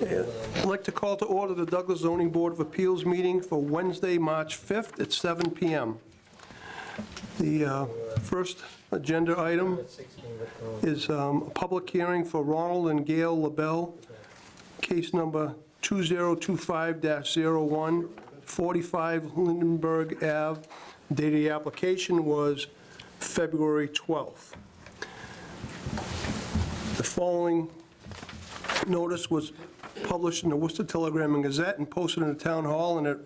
I'd like to call to order the Douglas Zoning Board of Appeals meeting for Wednesday, March 5th at 7 PM. The first agenda item is a public hearing for Ronald and Gail LaBelle, case number 2025-01, 45 Lindenberg Ave. Date of the application was February 12th. The following notice was published in the Worcester Telegram and Gazette and posted in the Town Hall, and it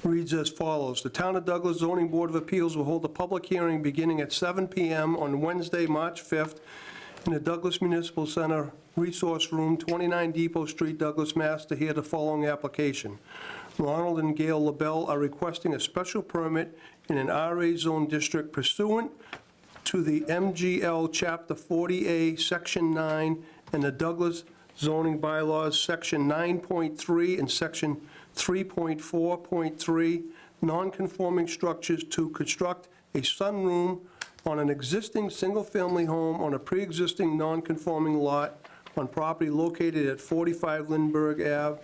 reads as follows. The Town of Douglas Zoning Board of Appeals will hold a public hearing beginning at 7 PM on Wednesday, March 5th in the Douglas Municipal Center Resource Room, 29 Depot Street, Douglas, Mass. To hear the following application. Ronald and Gail LaBelle are requesting a special permit in an RA zone district pursuant to the MGL Chapter 40A, Section 9, and the Douglas zoning bylaws, Section 9.3 and Section 3.4.3, non-conforming structures to construct a sunroom on an existing single-family home on a pre-existing non-conforming lot on property located at 45 Lindbergh Ave,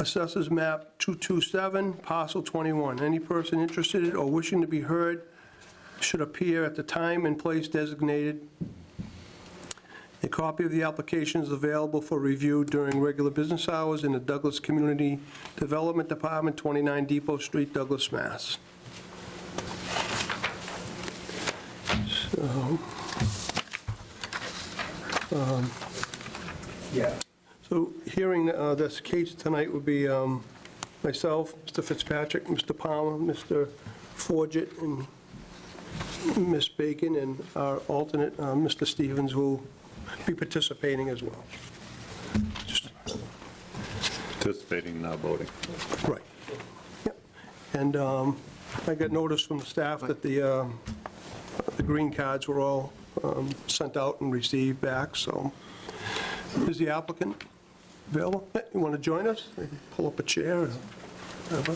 Assessors Map 227, Parcel 21. Any person interested or wishing to be heard should appear at the time and place designated. A copy of the application is available for review during regular business hours in the Douglas Community Development Department, 29 Depot Street, Douglas, Mass. So hearing this case tonight would be myself, Mr. Fitzpatrick, Mr. Palmer, Mr. Forget, and Ms. Bacon, and our alternate, Mr. Stevens, will be participating as well. Participating, not voting. Right. Yep. And I got notice from the staff that the green cards were all sent out and received back, so is the applicant available? You want to join us? Pull up a chair or whatever.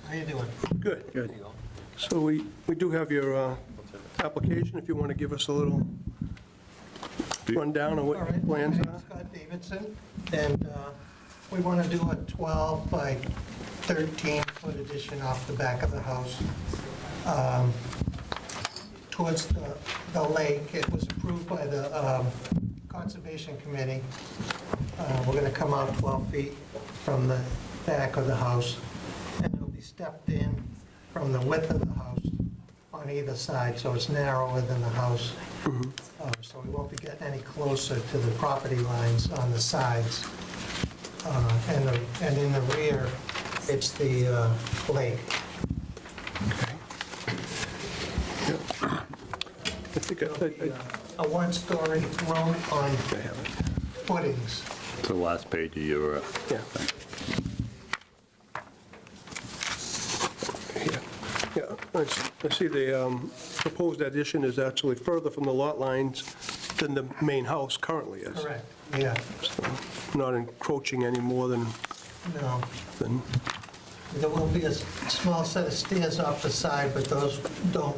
How you doing? Good. Good. So we do have your application, if you want to give us a little rundown of what All your right, my plans name's are. Scott Davidson, and we want to do a 12 by 13 foot addition off the back of the house towards the lake. It was approved by the Conservation Committee. We're going to come out 12 feet from the back of the house, and it'll be stepped in from the width of the house on either side, so it's narrower than the house. So we won't be getting any closer to the property lines on the sides. And in the rear, it's the lake. I think A one-story room on footings. It's the last page of your, yeah. Yeah, I see the proposed addition is actually further from the lot lines than the main house currently is. Correct, yeah. So not encroaching any more than, No, than, there will be a small set of stairs off the side, but those don't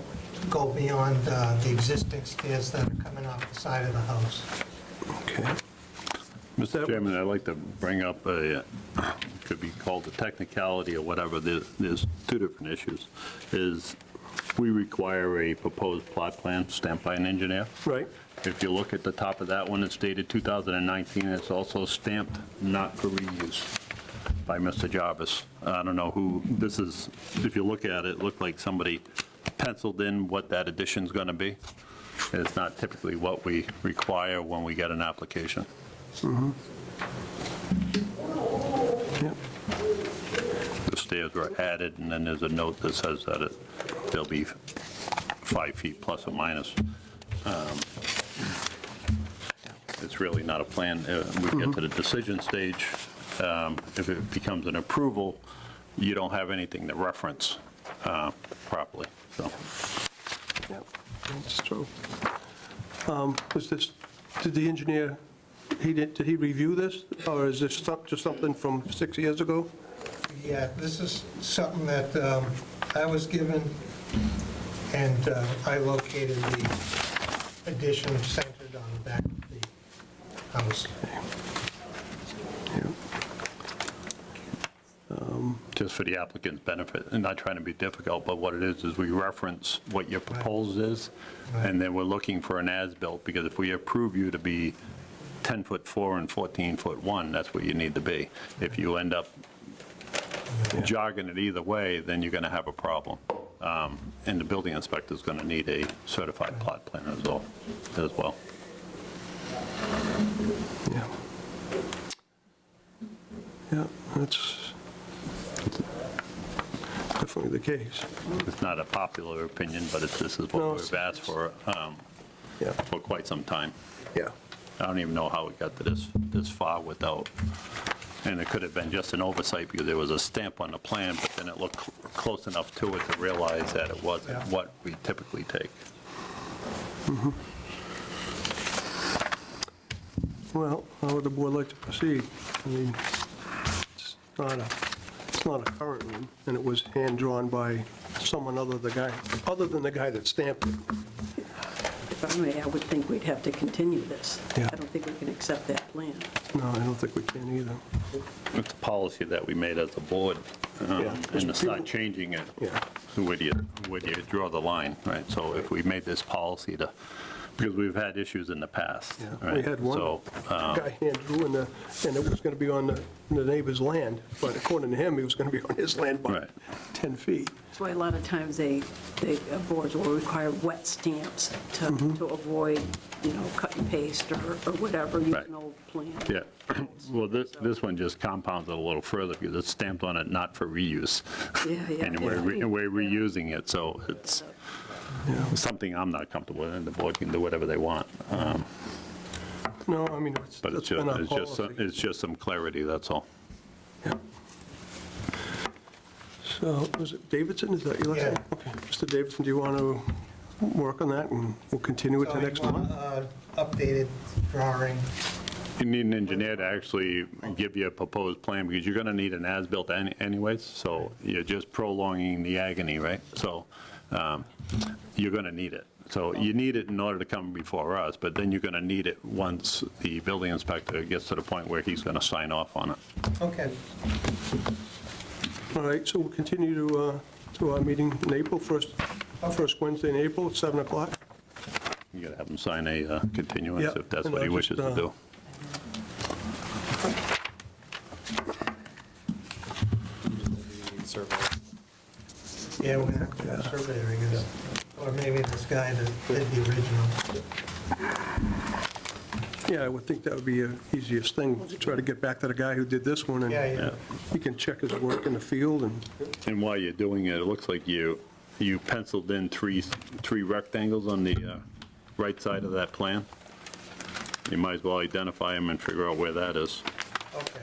go beyond the existing stairs that are coming off the side of the house. okay. Mr. Chairman, I'd like to bring up a, could be called a technicality or whatever, there's two different issues. Is we require a proposed plot plan stamped by an engineer. Right, If you look at the top of that one, it's dated 2019, it's also stamped not for reuse by Mr. Jarvis. I don't know who, this is, if you look at it, it looked like somebody penciled in what that addition's gonna be. It's not typically what we require when we get an application. yep, The stairs were added, and then there's a note that says that they'll be 5 feet plus or minus. It's really not a plan. We get to the decision stage. If it becomes an approval, you don't have anything to reference properly, so. yep, that's true. Was this, did the engineer, did he review this, or is this just something from 6 years ago? Yeah, this is something that I was given, And I located the addition centered on the back of the house. Just for the applicant's benefit, and not trying to be difficult, but what it is we reference what your proposal is, and then we're looking for an as-built, because if we approve you to be 10'4" and 14'1", that's what you need to be. If you end up jogging it either way, then you're going to have a problem. And the building inspector's going to need a certified plot plan as well. Yeah. Yeah, that's definitely the case. It's not a popular opinion, but this is No, what we've asked for Yeah, quite some time. yeah. I don't even know how we got to this far without, and it could have been just an oversight because there was a stamp on the plan, but then it looked close enough to it to realize that it wasn't Yeah. what we typically take. Well, how would the board like to proceed? I mean, it's not a current one, and it was hand-drawn by someone other than the guy that stamped it. If I may, I would think we'd have to continue this. Yeah. I don't think we can accept that plan. No, I don't think we can either. It's a policy that we made as a board, Yeah. and to start changing it, Yeah. so where do you draw the line, right? So if we made this policy to, because we've had issues in the past, Yeah, right? we had one So, guy hand-drew, and it was going to be on the neighbor's land, but according to him, he was going to be on his land by Right. 10 feet. That's why a lot of times boards will require wet stamps to avoid, cut and paste or whatever, use Right. an old plan. Yeah, well, this one just compounds it a little further because it's stamped on it not for reuse. Yeah. And we're reusing it, so it's something I'm not comfortable with, and the board can do whatever they want. No, I mean, But that's been our it's policy. just some clarity, that's all. Yeah. So, was it Davidson, is that your last name? Yeah. Okay, Mr. Davidson, do you want to work on that, and we'll continue it to So you next want month? updated drawing? You need an engineer to actually give you a proposed plan, because you're going to need an as-built anyways, so you're just prolonging the agony, right? So you're going to need it. So you need it in order to come before us, but then you're going to need it once the building inspector gets to the point where he's going to sign off on it. Okay. All right, so we'll continue to our meeting in April, first Wednesday in April at 7 o'clock. You got to have him sign a continuance Yeah, if that's and what he I'll wishes just, to do. Yeah, we're going to have to have a surveyor, I guess. Or maybe this guy that did the original. Yeah, I would think that would be the easiest thing, to try to get back to the guy who did this one, Yeah, and yeah. he can check his work in the field, and, And while you're doing it, it looks like you penciled in three rectangles on the right side of that plan. You might as well identify them and figure out where that is. Okay.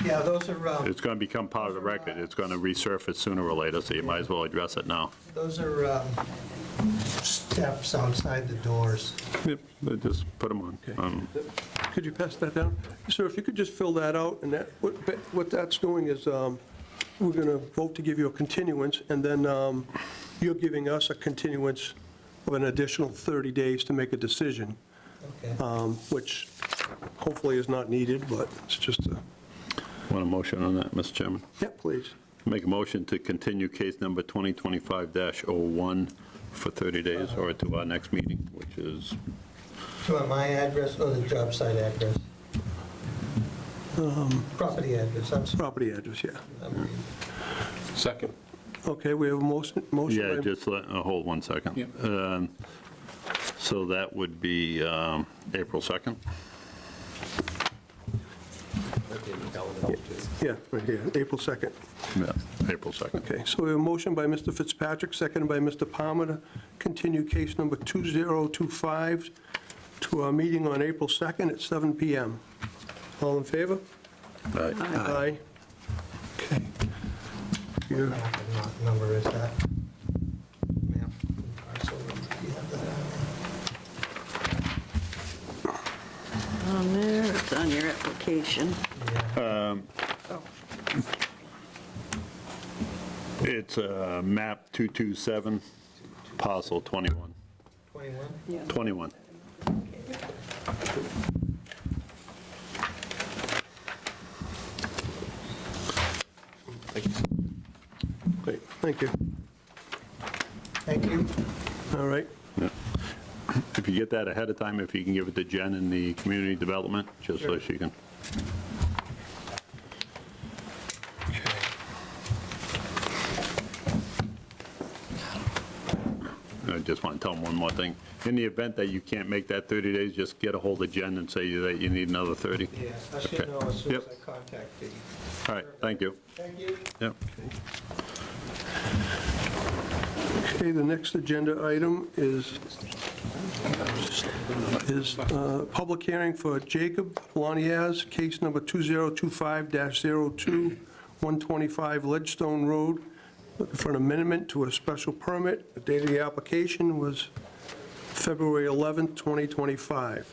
Yeah, those are, It's going to become part of the record. It's going to resurface sooner or later, so you might as well address it now. steps outside the doors. Yep, but just put them on. Okay. Could you pass that down? Sir, if you could just fill that out, and that, what that's doing is, we're going to vote to give you a continuance, and then you're giving us a continuance of an additional 30 days to make a decision, Okay. Um, which hopefully is not needed, but it's just a, Want a motion on that, Mr. Chairman? yeah, please. Make a motion to continue case number 2025-01 for 30 days or to our next meeting, which is, Do you want my address or the job site address? Property address, I'm sorry. Property address, yeah. Second. Okay, we have a motion. yeah, by- just hold one second. So that would be April 2nd? Yeah, right here, April 2nd. Yeah, April 2nd. Okay, so we have a motion by Mr. Fitzpatrick, seconded by Mr. Palmer, to continue case number 2025 to our meeting on April 2nd at 7 PM. All in favor? Right. Aye. Okay. Here. What number is that? Map, parcel, do you have that on On there, it's on your application. there? Yeah. It's map 227, Parcel 21. 21? Yeah. 21. Great, thank you. Thank you. All right, If you get that ahead of time, if you can give it to Jen in the community development, just so she can. okay. I just want to tell them one more thing. In the event that you can't make that 30 days, just get a hold of Jen and say that you need another 30. Yeah, I should Okay. know as soon as Yep. I contact you. All right, thank you. Thank you. Yep. Okay, the next agenda item is public hearing for Jacob Laniaz, case number 2025-02, 125 Ledgestone Road, looking for an amendment to a special permit. The date of the application was February 11th, 2025.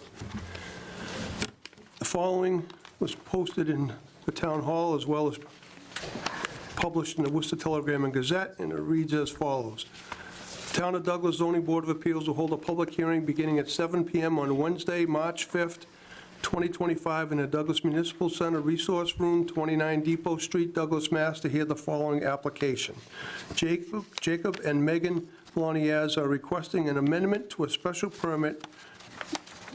The following was posted in the town hall as well as published in the Worcester Telegram and Gazette, and it reads as follows. Town of Douglas Zoning Board of Appeals will hold a public hearing beginning at 7 PM on Wednesday, March 5th, 2025, in the Douglas Municipal Center Resource Room, 29 Depot Street, Douglas, Mass., to hear the following application. Jacob and Megan Laniaz are requesting an amendment to a special permit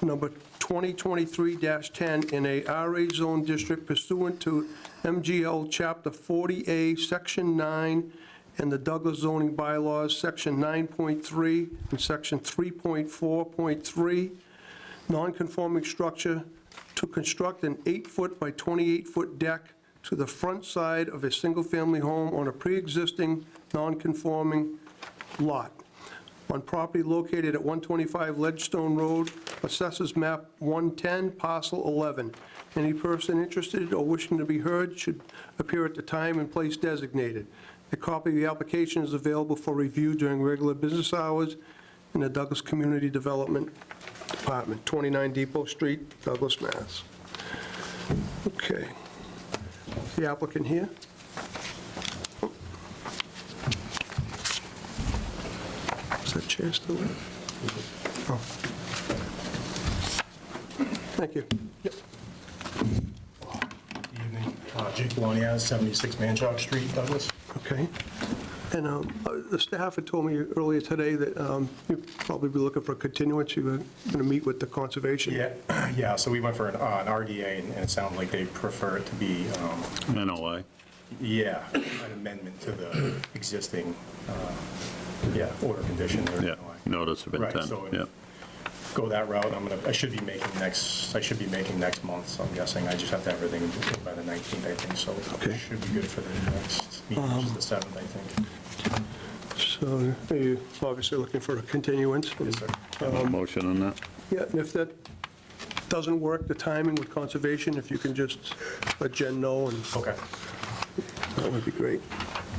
number 2023-10 in a RA zone district pursuant to MGL Chapter 40A, Section 9, and the Douglas zoning bylaws, Section 9.3 and Section 3.4.3, non-conforming structure to construct an 8-foot by 28-foot deck to the front side of a single-family home on a pre-existing non-conforming lot on property located at 125 Ledgestone Road, Assessors Map 110, Parcel 11. Any person interested or wishing to be heard should appear at the time and place designated. A copy of the application is available for review during regular business hours in the Douglas Community Development Department, 29 Depot Street, Douglas, Mass. Okay. The applicant here? Is that chair still there? Oh. Thank you. Yep. Evening. Jake Laniaz, 76 Manchok Street, Douglas. Okay. And the staff had told me earlier today that you'd probably be looking for a continuance. You were going to meet with the conservation. Yeah, so we went for an RDA, and it sounded like they prefer it to be, NOI. an amendment to the existing, order condition. or Yeah, notice of Right, intent. so- Yeah. Go that route. I should be making next month, so I'm guessing I just have to have everything by the 19th, I think, so Okay. it should be good for the next meeting, which is the 7th, I think. So are you obviously looking for a continuance? Yes, sir. Have a motion on that? Yeah, and if that doesn't work, the timing with conservation, if you can just let Jen know, and Okay. that would be great.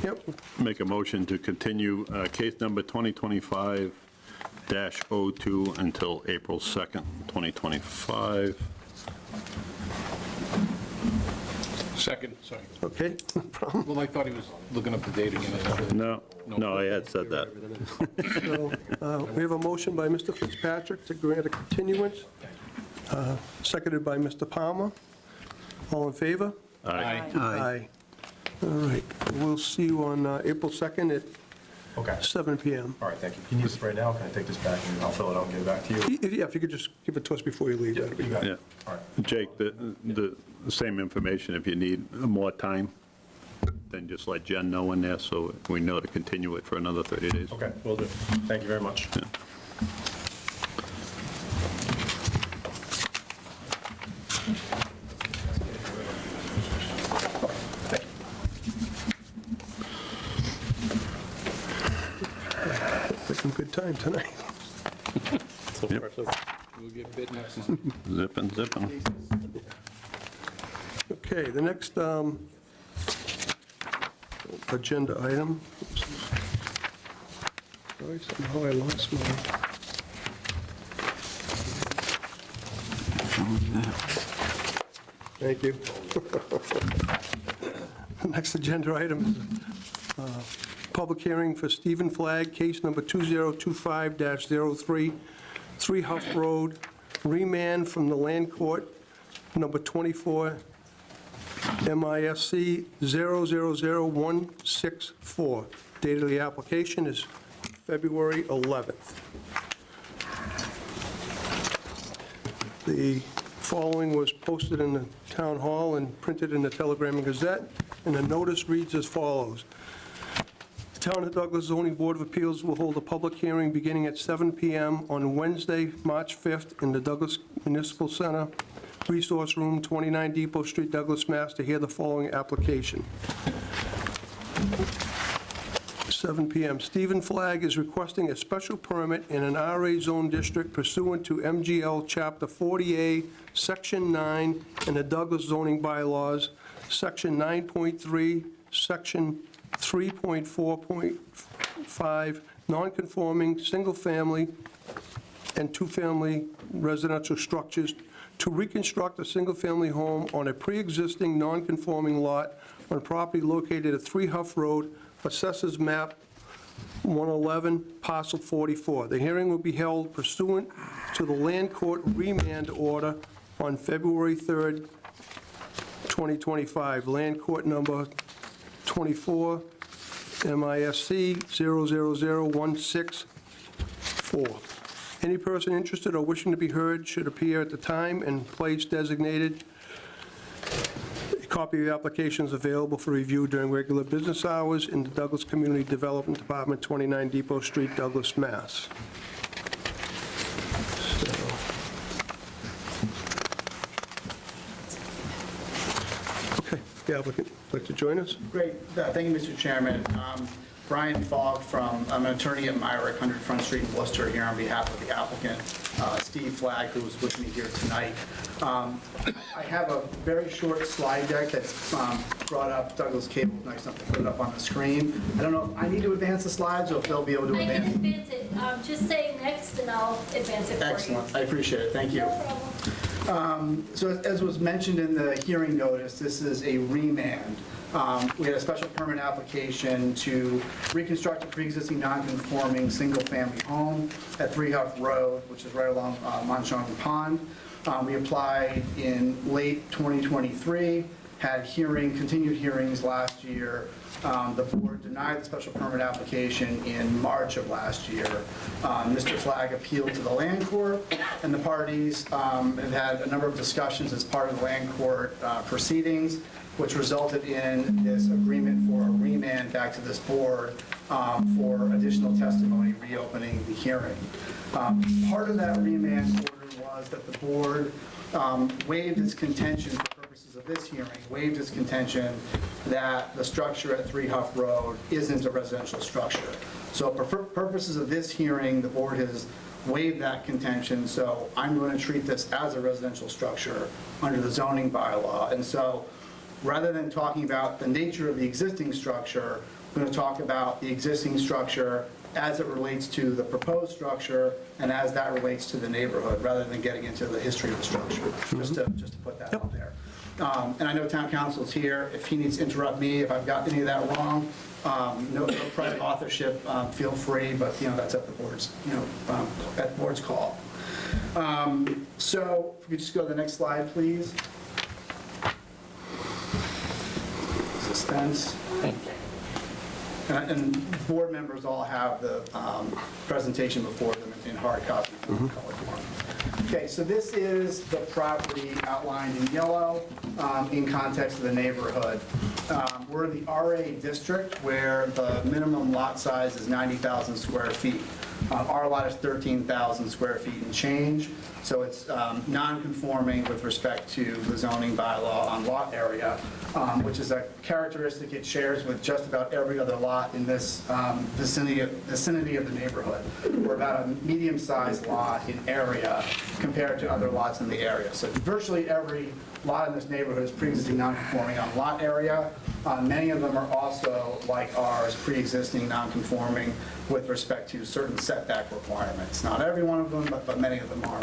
Yep, Make a motion to continue case number 2025-02 until April 2nd, 2025. Second, sorry. okay, no problem. Well, I thought he was looking up the date again. No, I had said that. So we have a motion by Mr. Fitzpatrick to grant a continuance, seconded by Mr. Palmer. All in favor? Aye. Aye. All right, we'll see you on April 2nd at Okay. 7 PM. All right, thank you. Can you use this right now? Can I take this back and I'll fill it out and give it back to you? Yeah, if you could just give it to us before you leave, that'd be You good. got Yeah. it. All right. Jake, the same information, if you need more time, then just let Jen know in there so we know to continue it for another 30 days. Okay, will do. Thank you very much. Some good time tonight. We'll get bid next month. Zipping. Okay, the next agenda item. Sorry, somehow I lost my... Thank you. The next agenda item is Public hearing for Stephen Flagg, case number 2025-03, 3 Huff Road, remand from the Land Court, number 24, MISC 000164. Date of the application is February 11th. The following was posted in the Town Hall and printed in the Telegram and Gazette, and the notice reads as follows. The Town of Douglas Zoning Board of Appeals will hold a public hearing beginning at 7 PM on Wednesday, March 5th, in the Douglas Municipal Center, Resource Room, 29 Depot Street, Douglas, Mass., to hear the following application. 7 PM. Stephen Flagg is requesting a special permit in an RA zone district pursuant to MGL Chapter 40A, Section 9, and the Douglas zoning bylaws, Section 9.3, Section 3.4.5, non-conforming single-family and two-family residential structures to reconstruct a single-family home on a pre-existing non-conforming lot on property located at 3 Huff Road, Assessors Map 111, Parcel 44. The hearing will be held pursuant to the Land Court remand order on February 3rd, 2025. Land Court number 24, MISC 000164. Any person interested or wishing to be heard should appear at the time and place designated. A copy of the application is available for review during regular business hours in the Douglas Community Development Department, 29 Depot Street, Douglas, Mass. Okay, the applicant, like to join us? Great. Thank you, Mr. Chairman. Brian Fogg I'm an attorney at Myrick, 100 Front Street in Worcester, here on behalf of the applicant, Steve Flagg, who is with me here tonight. I have a very short slide deck that's brought up. Douglas Cable, nice enough to put it up on the screen. I don't know if I need to advance the slides or if they'll be able to I can advance. advance it. Just say next and I'll advance it for you. Excellent. I appreciate it. Thank you. No problem. So as was mentioned in the hearing notice, this is a remand. We had a special permit application to reconstruct a pre-existing non-conforming single-family home at 3 Huff Road, which is right along Monshong Pond. We applied in late 2023, had continued hearings last year. The board denied the special permit application in March of last year. Mr. Flagg appealed to the Land Court, and the parties have had a number of discussions as part of the Land Court proceedings, which resulted in this agreement for a remand back to this board for additional testimony, reopening the hearing. Part of that remand order was that the board waived its contention for purposes of this hearing, waived its contention that the structure at 3 Huff Road isn't a residential structure. So for purposes of this hearing, the board has waived that contention, so I'm going to treat this as a residential structure under the zoning bylaw. And so rather than talking about the nature of the existing structure, I'm going to talk about the existing structure as it relates to the proposed structure and as that relates to the neighborhood, rather than getting into the history of the structure, just to put that out there. And I know town council's here. If he needs to interrupt me, if I've got any of that wrong, no private authorship, feel free, but, that's at the board's, at the board's call. So if we could just go to the next slide, please. Suspense. And board members all have the presentation before them in hard copy. Okay, so this is the property outlined in yellow in context of the neighborhood. We're in the RA district where the minimum lot size is 90,000 square feet. Our lot is 13,000 square feet and change, so it's non-conforming with respect to the zoning bylaw on lot area, which is a characteristic it shares with just about every other lot in this vicinity of the neighborhood. We're about a medium-sized lot in area compared to other lots in the area. So virtually every lot in this neighborhood is pre-existing non-conforming on lot area. Many of them are also, like ours, pre-existing non-conforming with respect to certain setback requirements. Not every one of them, but many of them are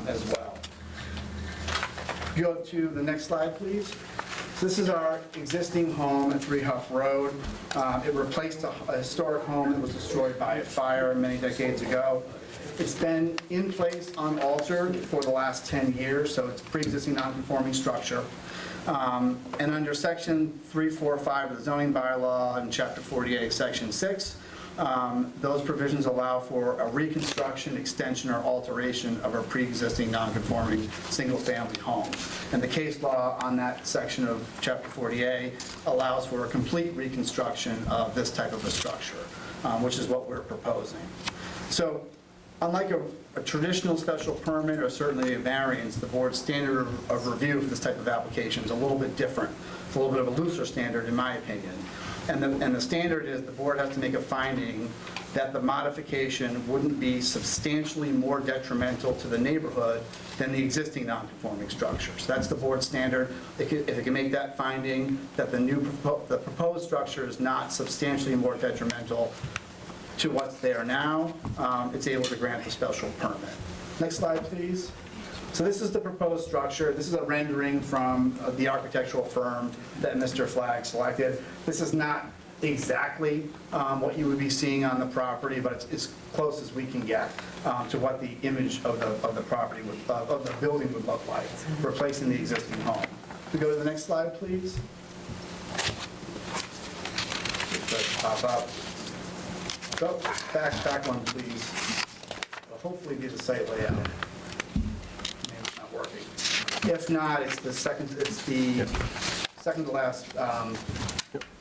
as well. Go to the next slide, please. So this is our existing home at 3 Huff Road. It replaced a historic home that was destroyed by a fire many decades ago. It's been in place unaltered for the last 10 years, so it's pre-existing non-conforming structure. And under section 345 of the zoning bylaw in chapter 48, section 6, those provisions allow for a reconstruction, extension, or alteration of a pre-existing non-conforming single-family home. And the case law on that section of chapter 48 allows for a complete reconstruction of this type of a structure, which is what we're proposing. So unlike a traditional special permit or certainly a variance, the board's standard of review for this type of application is a little bit different. It's a little bit of a looser standard, in my opinion. And the standard is the board has to make a finding that the modification wouldn't be substantially more detrimental to the neighborhood than the existing non-conforming structure. So that's the board standard. If it can make that finding that the proposed structure is not substantially more detrimental to what's there now, it's able to grant the special permit. Next slide, please. So this is the proposed structure. This is a rendering from the architectural firm that Mr. Flagg selected. This is not exactly what you would be seeing on the property, but it's as close as we can get to what the image of the property, of the building would look like, replacing the existing home. We go to the next slide, please. Just pop up. Go back one, please. It'll hopefully be the site layout. Maybe it's not working. If not, it's the second to last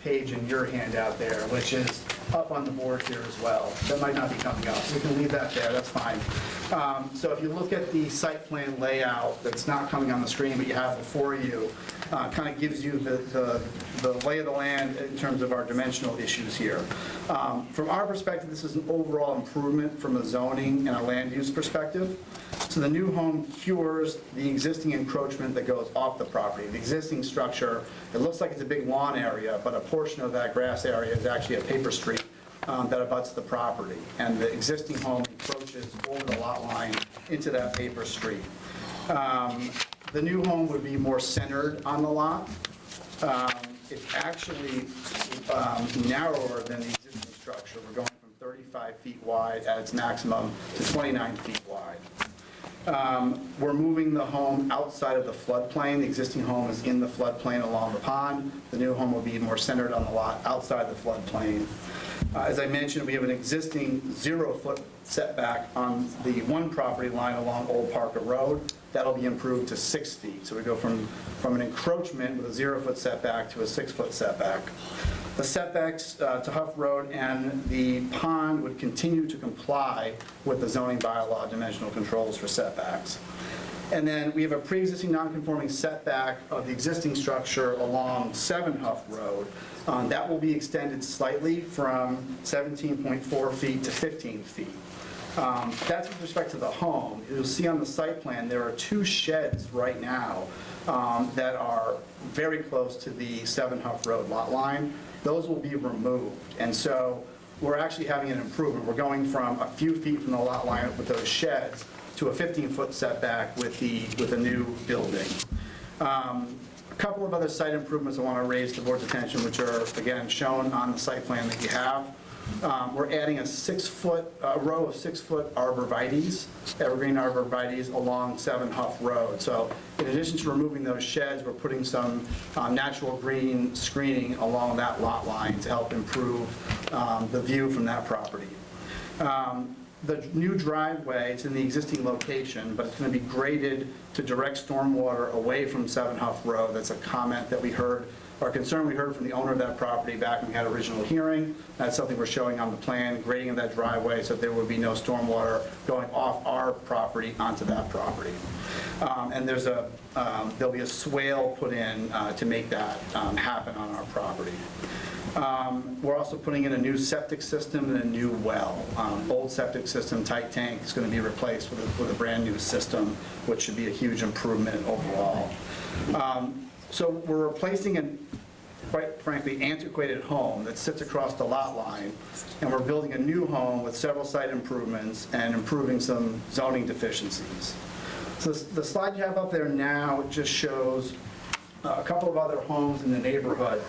page in your handout there, which is up on the board here as well. That might not be coming up. We can leave that there, that's fine. So if you look at the site plan layout that's not coming on the screen, but you have before you, kind of gives you the lay of the land in terms of our dimensional issues here. From our perspective, this is an overall improvement from a zoning and a land use perspective. So the new home cures the existing encroachment that goes off the property. The existing structure, it looks like it's a big lawn area, but a portion of that grass area is actually a paper street that abuts the property. And the existing home encroaches over the lot line into that paper street. The new home would be more centered on the lot. It's actually narrower than the existing structure. We're going from 35 feet wide at its maximum to 29 feet wide. We're moving the home outside of the floodplain. The existing home is in the floodplain along the pond. The new home will be more centered on the lot outside the floodplain. As I mentioned, we have an existing 0-foot setback on the one property line along Old Parker Road. That'll be improved to 6 feet. So we go from an encroachment with a 0-foot setback to a 6-foot setback. The setbacks to Huff Road and the pond would continue to comply with the zoning bylaw dimensional controls for setbacks. And then we have a pre-existing non-conforming setback of the existing structure along 7 Huff Road. That will be extended slightly from 17.4 feet to 15 feet. That's with respect to the home. You'll see on the site plan, there are 2 sheds right now that are very close to the 7 Huff Road lot line. Those will be removed. And so we're actually having an improvement. We're going from a few feet from the lot line with those sheds to a 15-foot setback with the new building. A couple of other site improvements I want to raise to the board's attention, which are, again, shown on the site plan that you have. We're adding a 6-foot, row of 6-foot arborvitaes, evergreen arborvitaes along 7 Huff Road. So in addition to removing those sheds, we're putting some natural green screening along that lot line to help improve the view from that property. The new driveway, it's in the existing location, but it's going to be graded to direct stormwater away from 7 Huff Road. That's a comment that we heard, or a concern we heard from the owner of that property back when we had original hearing. That's something we're showing on the plan, grading of that driveway so that there would be no stormwater going off our property onto that property. And there'll be a swale put in to make that happen on our property. We're also putting in a new septic system and a new well. Old septic system, tight tank, is going to be replaced with a brand new system, which should be a huge improvement overall. So we're replacing a, quite frankly, antiquated home that sits across the lot line, and we're building a new home with several site improvements and improving some zoning deficiencies. So the slide you have up there now just shows a couple of other homes in the neighborhood,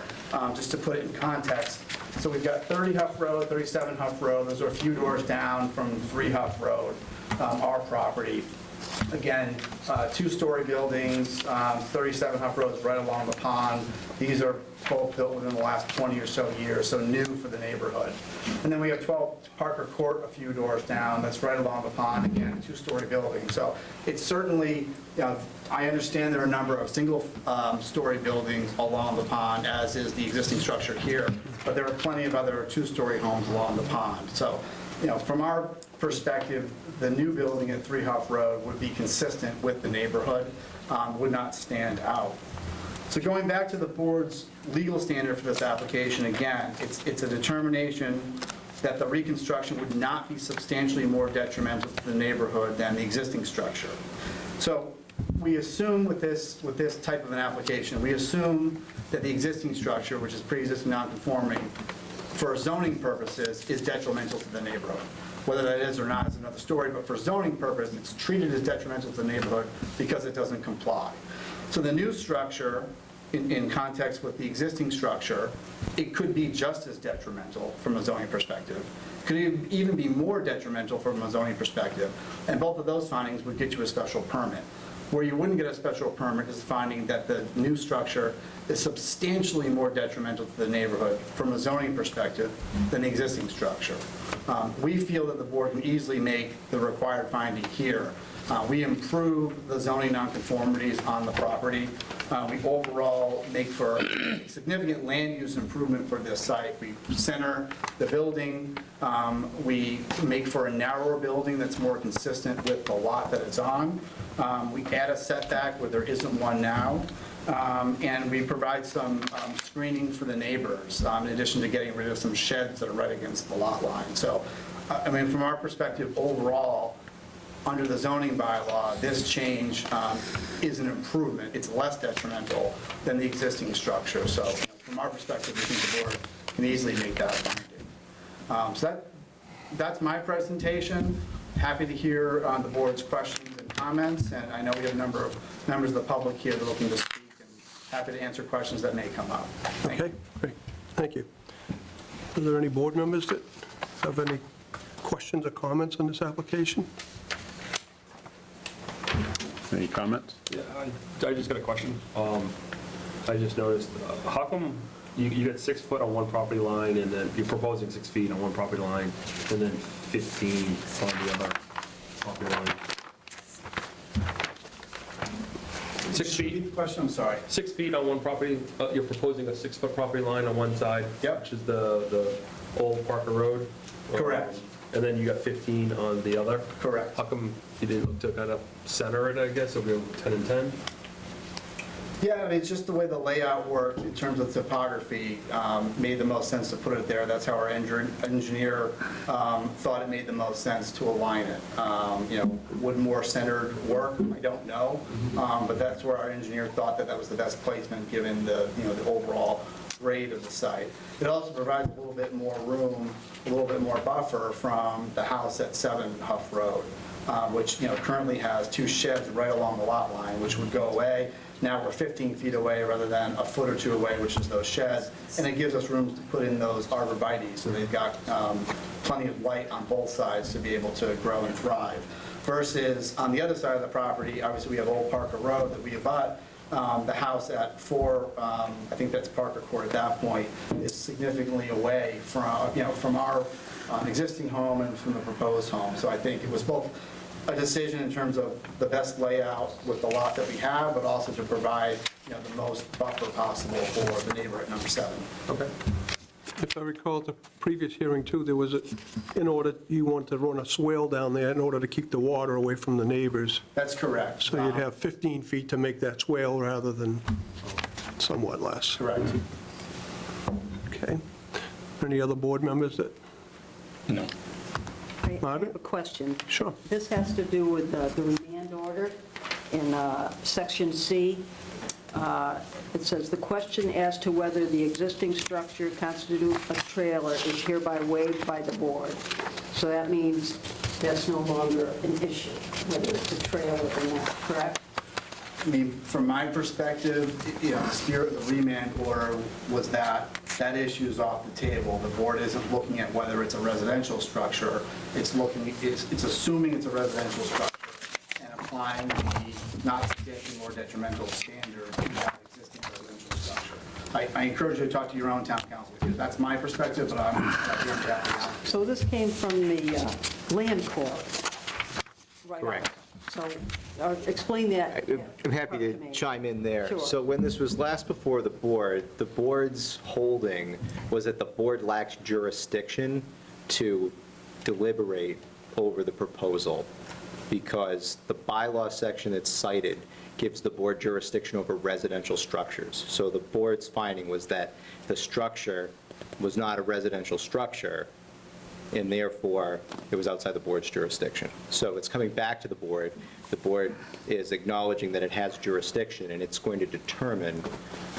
just to put it in context. So we've got 30 Huff Road, 37 Huff Road, those are a few doors down from 3 Huff Road, our property. Again, two-story buildings, 37 Huff Road is right along the pond. These are both built within the last 20 or so years, so new for the neighborhood. And then we have 12 Parker Court, a few doors down, that's right along the pond, again, two-story building. So it's certainly, I understand there are a number of single-story buildings along the pond, as is the existing structure here, but there are plenty of other two-story homes along the pond. So, from our perspective, the new building at 3 Huff Road would be consistent with the neighborhood, would not stand out. So going back to the board's legal standard for this application, again, it's a determination that the reconstruction would not be substantially more detrimental to the neighborhood than the existing structure. So we assume with this type of an application, we assume that the existing structure, which is pre-existing non-conforming, for zoning purposes, is detrimental to the neighborhood. Whether that is or not is another story, but for zoning purposes, it's treated as detrimental to the neighborhood because it doesn't comply. So the new structure, in context with the existing structure, it could be just as detrimental from a zoning perspective. Could even be more detrimental from a zoning perspective. And both of those findings would get you a special permit. Where you wouldn't get a special permit is finding that the new structure is substantially more detrimental to the neighborhood from a zoning perspective than the existing structure. We feel that the board can easily make the required finding here. We improve the zoning nonconformities on the property. We overall make for significant land use improvement for this site. We center the building. We make for a narrower building that's more consistent with the lot that it's on. We add a setback where there isn't one now. And we provide some screening for the neighbors, in addition to getting rid of some sheds that are right against the lot line. So, from our perspective, overall, under the zoning bylaw, this change is an improvement. It's less detrimental than the existing structure. So from our perspective, we think the board can easily make that finding. So that's my presentation. Happy to hear the board's questions and comments. And I know we have a number of members of the public here that are looking to speak, and happy to answer questions that may come up. Thank you. Okay, great, thank you. Are there any board members that have any questions or comments on this application? Any comments? Yeah, I just got a question. I just noticed, how come you got 6 foot on one property line, and then you're proposing 6 feet on one property line, and then 15 on the other property line? 6 Repeat feet, the question, I'm sorry. 6 feet on one property, you're proposing a 6 foot property line on one side? Yep. Which is the old Parker Road? Correct. And then you got 15 on the other? Correct. How come you didn't look to kind of center it, I guess, so we go 10 and 10? Yeah, it's just the way the layout worked in terms of topography made the most sense to put it there. That's how our engineer thought it made the most sense to align it. Would more centered work? I don't know, but that's where our engineer thought that was the best placement given the overall grade of the site. It also provides a little bit more room, a little bit more buffer from the house at 7 Huff Road, which currently has 2 sheds right along the lot line, which would go away. Now we're 15 feet away rather than a foot or 2 away, which is those sheds, and it gives us room to put in those arborvitae, so they've got plenty of light on both sides to be able to grow and thrive. Versus on the other side of the property, obviously we have Old Parker Road that we abut. The house at 4, I think that's Parker Court at that point, is significantly away from our existing home and from the proposed home. So I think it was both a decision in terms of the best layout with the lot that we have, but also to provide the most buffer possible for the neighbor at number 7. Okay. If I recall at the previous hearing too, there was, you wanted to run a swale down there in order to keep the water away from the neighbors. That's correct. So you'd have 15 feet to make that swale rather than somewhat less. Correct. Okay. Any other board members that? No. I have Margaret? a question. Sure. This has to do with the remand order in section C. It says, "The question as to whether the existing structure constitutes a trailer is hereby waived by the board." So that means that's no longer an issue, whether it's a trailer or not, correct? I mean, from my perspective, you know, the spirit of the remand order was that that issue is off the table. The board isn't looking at whether it's a residential structure. It's assuming it's a residential structure and applying the not substantially more detrimental standard to that existing residential structure. I encourage you to talk to your own town council, because that's my perspective, but I'm here to chat. So this came from the land court? Right. Correct. So explain that. I'm happy to me. chime in there. Sure. So when this was last before the board's holding was that the board lacks jurisdiction to deliberate over the proposal because the bylaw section that's cited gives the board jurisdiction over residential structures. So the board's finding was that the structure was not a residential structure, and therefore, it was outside the board's jurisdiction. So it's coming back to the board. The board is acknowledging that it has jurisdiction, and it's going to determine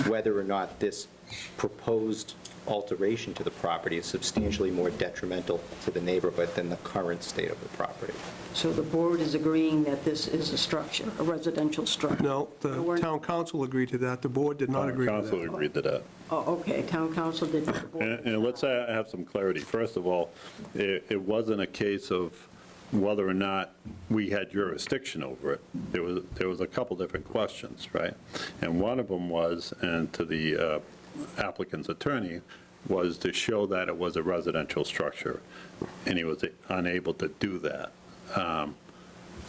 whether or not this proposed alteration to the property is substantially more detrimental to the neighborhood than the current state of the property. So the board is agreeing that this is a structure, a residential structure? No, the town council agreed to that, the board did not agree to Council that. agreed to that. Oh, okay, town council did not. the board did And let's not. say I have some clarity. First of all, it wasn't a case of whether or not we had jurisdiction over it. There was a couple different questions, right? And one of them was, and to the applicant's attorney, was to show that it was a residential structure, and he was unable to do that.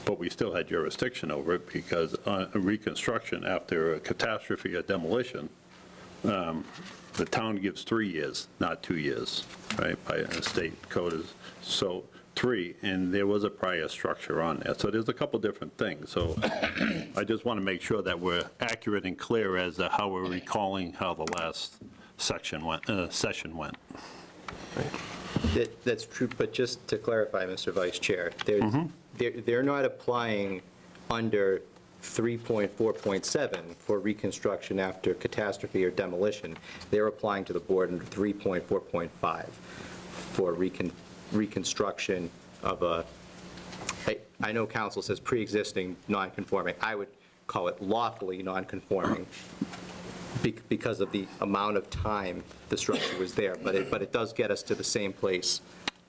But we still had jurisdiction over it because on a reconstruction after a catastrophe or demolition, the town gives 3 years, not 2 years, right, by a state code is, so 3, and there was a prior structure on there. So there's a couple different things. So I just want to make sure that we're accurate and clear as to how we're recalling how the last session went. That's true, but just to clarify, Mr. Vice Chair, they're not applying under 3.4.7 for reconstruction after catastrophe or demolition. They're applying to the board under 3.4.5 for reconstruction of a, I know council says pre-existing non-conforming. I would call it lawfully non-conforming because of the amount of time the structure was there. But it does get us to the same place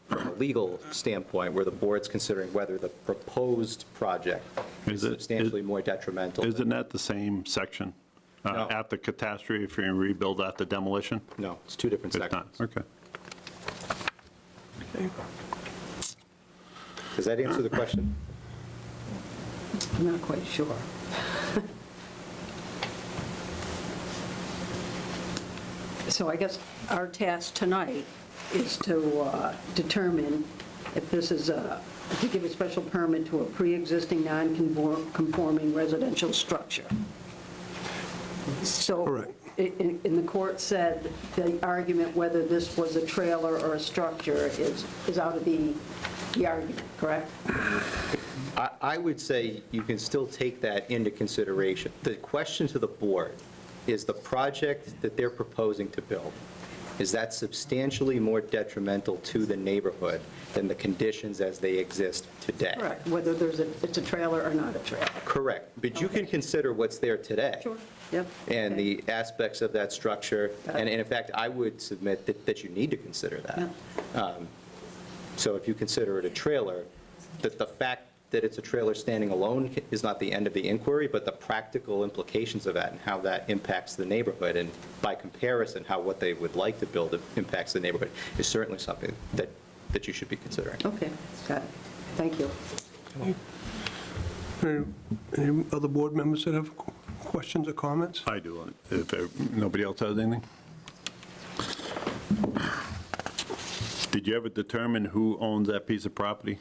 from a legal standpoint, where the board's considering whether the proposed project is substantially more detrimental. Isn't that the same section? No. After catastrophe, if you rebuild after demolition? No, it's two different It's not, sections. okay. Does that answer the question? I'm not quite sure. So I guess our task tonight is to determine if this is to give a special permit to a pre-existing non-conforming residential structure. So. Correct. In the court said the argument whether this was a trailer or a structure is out of the argument, correct? I would say you can still take that into consideration. The question to the board is the project that they're proposing to build, is that substantially more detrimental to the neighborhood than the conditions as they exist today? Correct, whether it's a trailer or not a trailer. Correct. But you can consider what's there today. Sure, yep. And okay. the aspects of that structure, and in fact, I would submit that you need to consider that. So if you consider it a trailer, that the fact that it's a trailer standing alone is not the end of the inquiry, but the practical implications of that and how that impacts the neighborhood, and by comparison, how what they would like to build impacts the neighborhood, is certainly something that you should be considering. Okay, got it. Thank you. Any other board members that have questions or comments? I do, if nobody else has anything. Did you ever determine who owns that piece of property?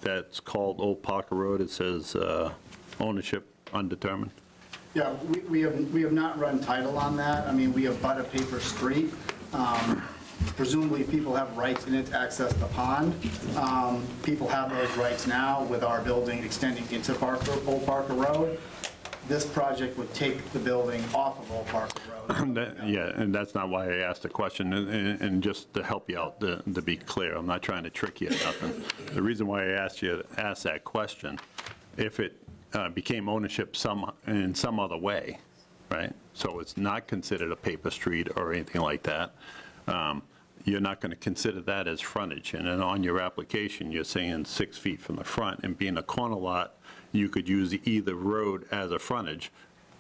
That's called Old Parker Road, it says ownership undetermined. Yeah, we have not run title on that. I mean, we have bought a paper street. Presumably, people have rights in it to access the pond. People have those rights now with our building extending into Old Parker Road. This project would take the building off of Old Parker Road. Yeah, and that's not why I asked the question, and just to help you out, to be clear, I'm not trying to trick you or nothing. The reason why I asked that question, if it became ownership in some other way, right? So it's not considered a paper street or anything like that. You're not going to consider that as frontage. And then on your application, you're saying 6 feet from the front, and being a corner lot, you could use either road as a frontage,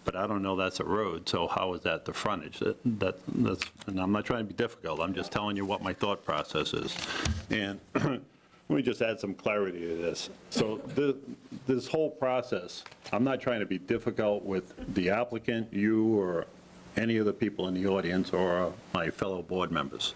but I don't know that's a road, so how is that the frontage? That's, and I'm not trying to be difficult, I'm just telling you what my thought process is. And let me just add some clarity to this. So this whole process, I'm not trying to be difficult with the applicant, you, or any of the people in the audience, or my fellow board members.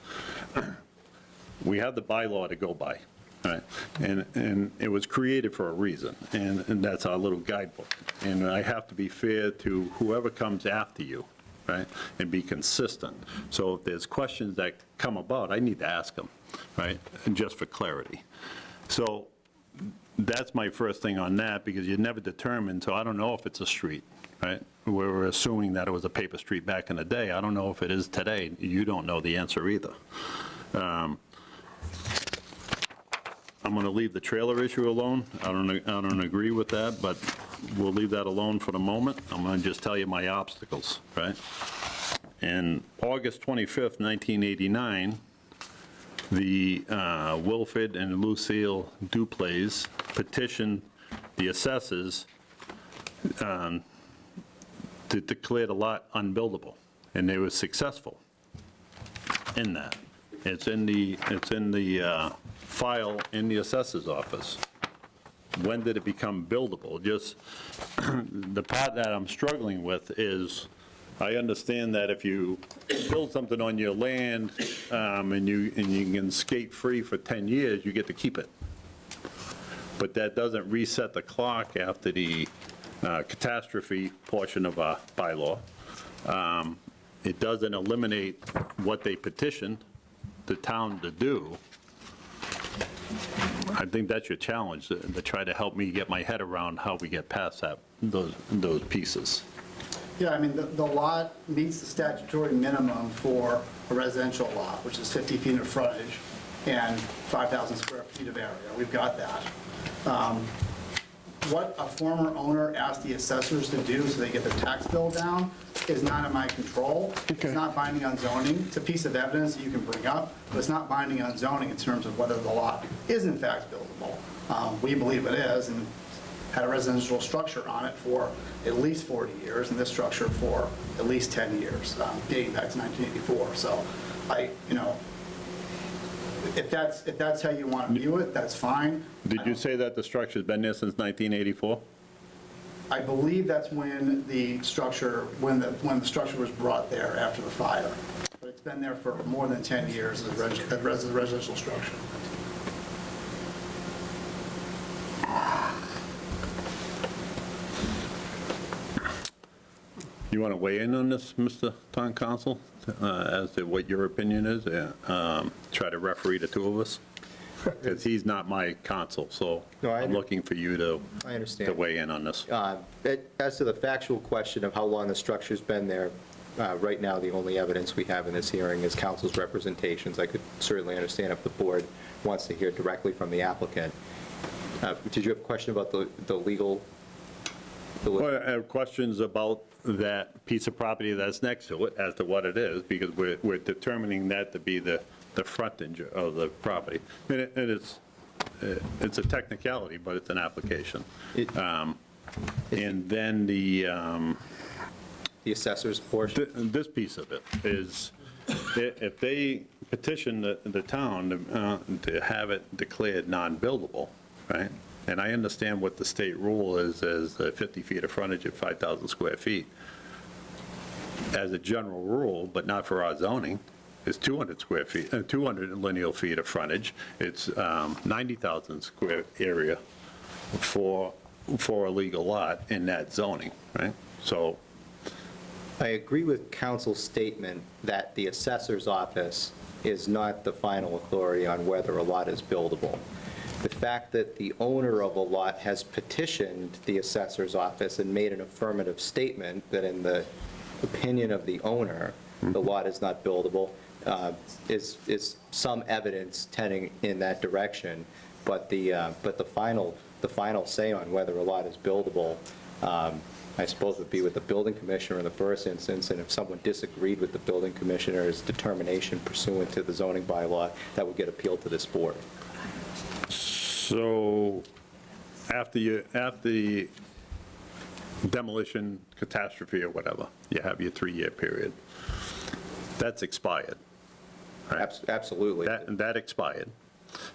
We have the bylaw to go by, right? And it was created for a reason, and that's our little guidebook. And I have to be fair to whoever comes after you, right? And be consistent. So if there's questions that come about, I need to ask them, right? And just for clarity. So that's my first thing on that, because you never determined, so I don't know if it's a street, right? We were assuming that it was a paper street back in the day. I don't know if it is today. You don't know the answer either. I'm going to leave the trailer issue alone. I don't agree with that, but we'll leave that alone for the moment. I'm going to just tell you my obstacles, right? In August 25th, 1989, the Wilfred and Lucille Duplays petitioned the assessors to declare the lot unbuildable, and they were successful in that. It's in the file in the assessor's office. When did it become buildable? Just, the part that I'm struggling with is, I understand that if you build something on your land, and you can skate free for 10 years, you get to keep it. But that doesn't reset the clock after the catastrophe portion of our bylaw. It doesn't eliminate what they petitioned the town to do. I think that's your challenge, to try to help me get my head around how we get past those pieces. Yeah, I mean, the lot meets the statutory minimum for a residential lot, which is 50 feet of frontage and 5,000 square feet of area. We've got that. What a former owner asked the assessors to do so they get the tax bill down is not in my control. It's not binding on zoning. It's a piece of evidence that you can bring up, but it's not binding on zoning in terms of whether the lot is in fact buildable. We believe it is, and had a residential structure on it for at least 40 years, and this structure for at least 10 years, dating back to 1984. So if that's how you want to view it, that's fine. Did you say that the structure's been there since 1984? I believe that's when the structure was brought there after the fire. But it's been there for more than 10 years as a residential structure. You want to weigh in on this, Mr. Town Council, as to what your opinion is? Try to referee the two of us? Because he's not my counsel, so No, I'm looking for you to I understand. to weigh in on this. As to the factual question of how long the structure's been there, right now, the only evidence we have in this hearing is council's representations. I could certainly understand if the board wants to hear directly from the applicant. Did you have a question about the legal? Well, I have questions about that piece of property that's next to it, as to what it is, because we're determining that to be the frontage of the property. And it's a technicality, but it's an application. And then the assessor's portion? This piece of it is, if they petition the town to have it declared non-buildable, right? And I understand what the state rule is 50 feet of frontage at 5,000 square feet. As a general rule, but not for our zoning, it's 200 square feet, 200 lineal feet of frontage. It's 90,000 square area for a legal lot in that zoning, right? So I agree with council's statement that the assessor's office is not the final authority on whether a lot is buildable. The fact that the owner of a lot has petitioned the assessor's office and made an affirmative statement that in the opinion of the owner, the lot is not buildable, is some evidence tending in that direction. But the final the final say on whether a lot is buildable, I suppose would be with the building commissioner in the first instance, and if someone disagreed with the building commissioner's determination pursuant to the zoning bylaw, that would get appealed to this board. So after demolition catastrophe or whatever, you have your 3-year period. That's expired. Right? Absolutely. That expired.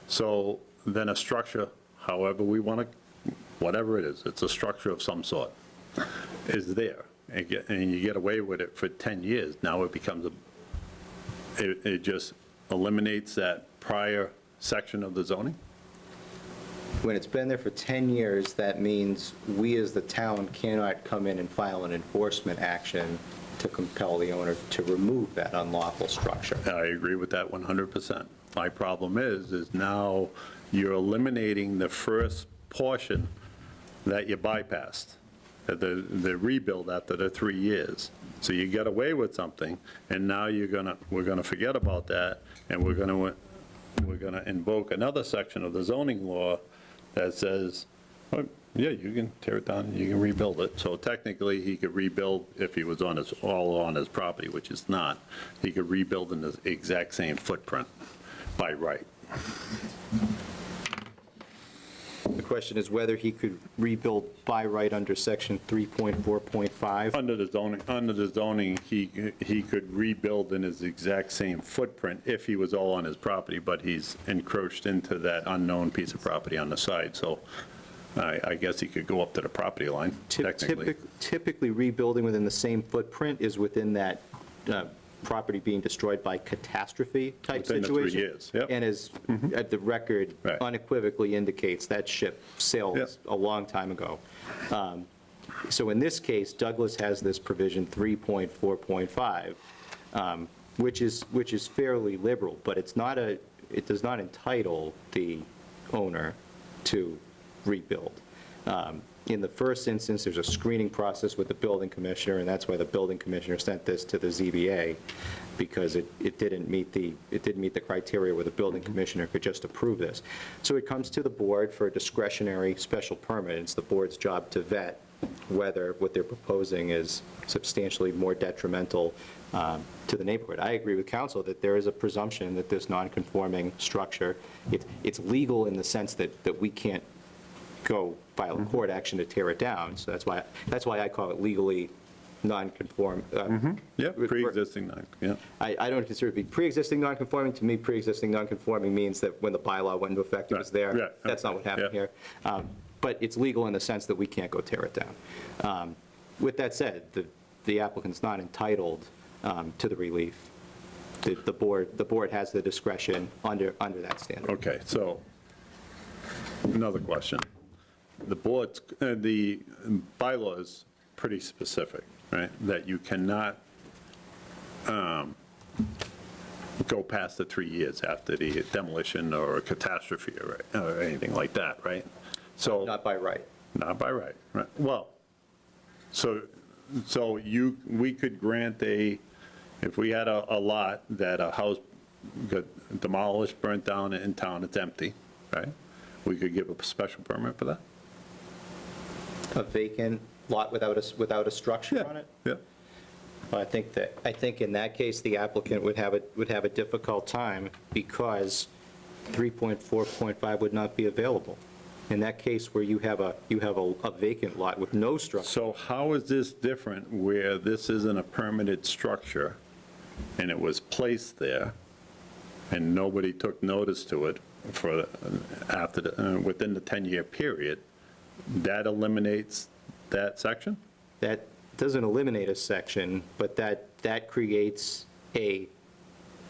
So then a structure, however we want to, whatever it is, it's a structure of some sort, is there. And you get away with it for 10 years. Now it becomes it just eliminates that prior section of the zoning? When it's been there for 10 years, that means we as the town cannot come in and file an enforcement action to compel the owner to remove that unlawful structure. I agree with that 100%. My problem is now you're eliminating the first portion that you bypassed, the rebuild after the 3 years. So you get away with something, and now we're gonna forget about that, and we're gonna invoke another section of the zoning law that says, oh, yeah, you can tear it down, you can rebuild it. So technically, he could rebuild if he was all on his property, which is not. He could rebuild in the exact same footprint by right. The question is whether he could rebuild by right under section 3.4.5. Under the zoning, he could rebuild in his exact same footprint if he was all on his property, but he's encroached into that unknown piece of property on the side. So I guess he could go up to the property line, technically. Typically, rebuilding within the same footprint is within that property being destroyed by catastrophe type Within the situation. 3 years, yep. And as the record Right. unequivocally indicates, that ship sailed Yep. a long time ago. So in this case, Douglas has this provision 3.4.5, which is fairly liberal, but it does not entitle the owner to rebuild. In the first instance, there's a screening process with the building commissioner, and that's why the building commissioner sent this to the ZBA, because it didn't meet the criteria where the building commissioner could just approve this. So it comes to the board for a discretionary special permit. It's the board's job to vet whether what they're proposing is substantially more detrimental to the neighborhood. I agree with council that there is a presumption that this non-conforming structure, it's legal in the sense that we can't go file a court action to tear it down. So that's why I call it legally non-conform. Yeah, pre-existing, yeah. I don't consider it to be pre-existing non-conforming. To me, pre-existing non-conforming means that when the bylaw went into effect, it was there. Yeah. That's not what happened Yeah. here. But it's legal in the sense that we can't go tear it down. With that said, the applicant's not entitled to the relief. The board has the discretion under that standard. Okay, so, another question. The bylaw is pretty specific, right? That you cannot go past the 3 years after the demolition or catastrophe or anything like that, right? So Not by right. Not by right, right. Well, so we could grant if we had a lot that a house got demolished, burnt down in town, it's empty, right? We could give a special permit for that? A vacant lot without a structure on it? Yeah. Well, I think in that case, the applicant would have a difficult time because 3.4.5 would not be available. In that case where you have a vacant lot with no structure. So how is this different where this isn't a permitted structure and it was placed there and nobody took notice to it within the 10-year period? That eliminates that section? That doesn't eliminate a section, but that creates a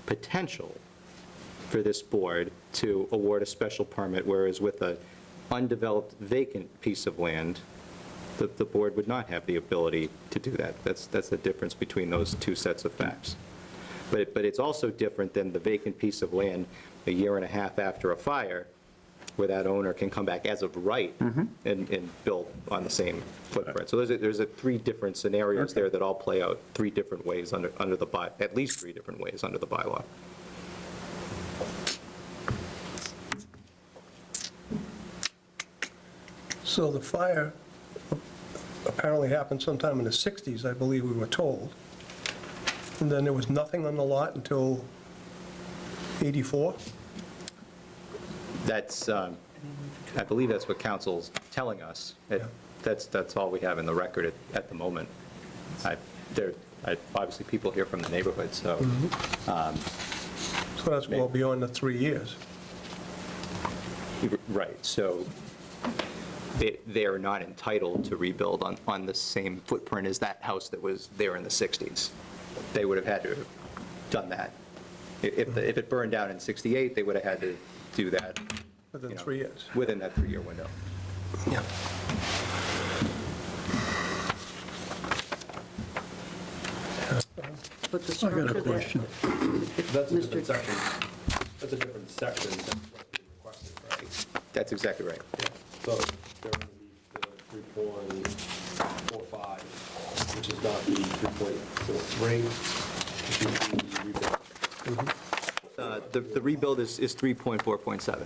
potential for this board to award a special permit, whereas with an undeveloped vacant piece of land, the board would not have the ability to do that. That's the difference between those two sets of facts. But it's also different than the vacant piece of land a year and a half after a fire, where that owner can come back as of right and build on the same footprint. So there's three different scenarios there that all play out three different ways under the at least three different ways under the bylaw. So the fire apparently happened sometime in the 60s, I believe we were told. And then there was nothing on the lot until 84? That's, I believe that's what council's telling us. That's all we have in the record at the moment. Obviously, people here from the neighborhood, so. So that's well beyond the 3 years. Right, so they are not entitled to rebuild on the same footprint as that house that was there in the 60s. They would have had to have done that. If it burned down in 68, they would have had to do that. Within 3 years. Within that 3-year window. Yeah. But the I structure got a that... question. That's a Mr. different section. That's a different section than what's being requested, right? That's exactly right. Yeah. So they're underneath the 3.45, which is not the 3.43, which is the rebuild. The rebuild is 3.4.7.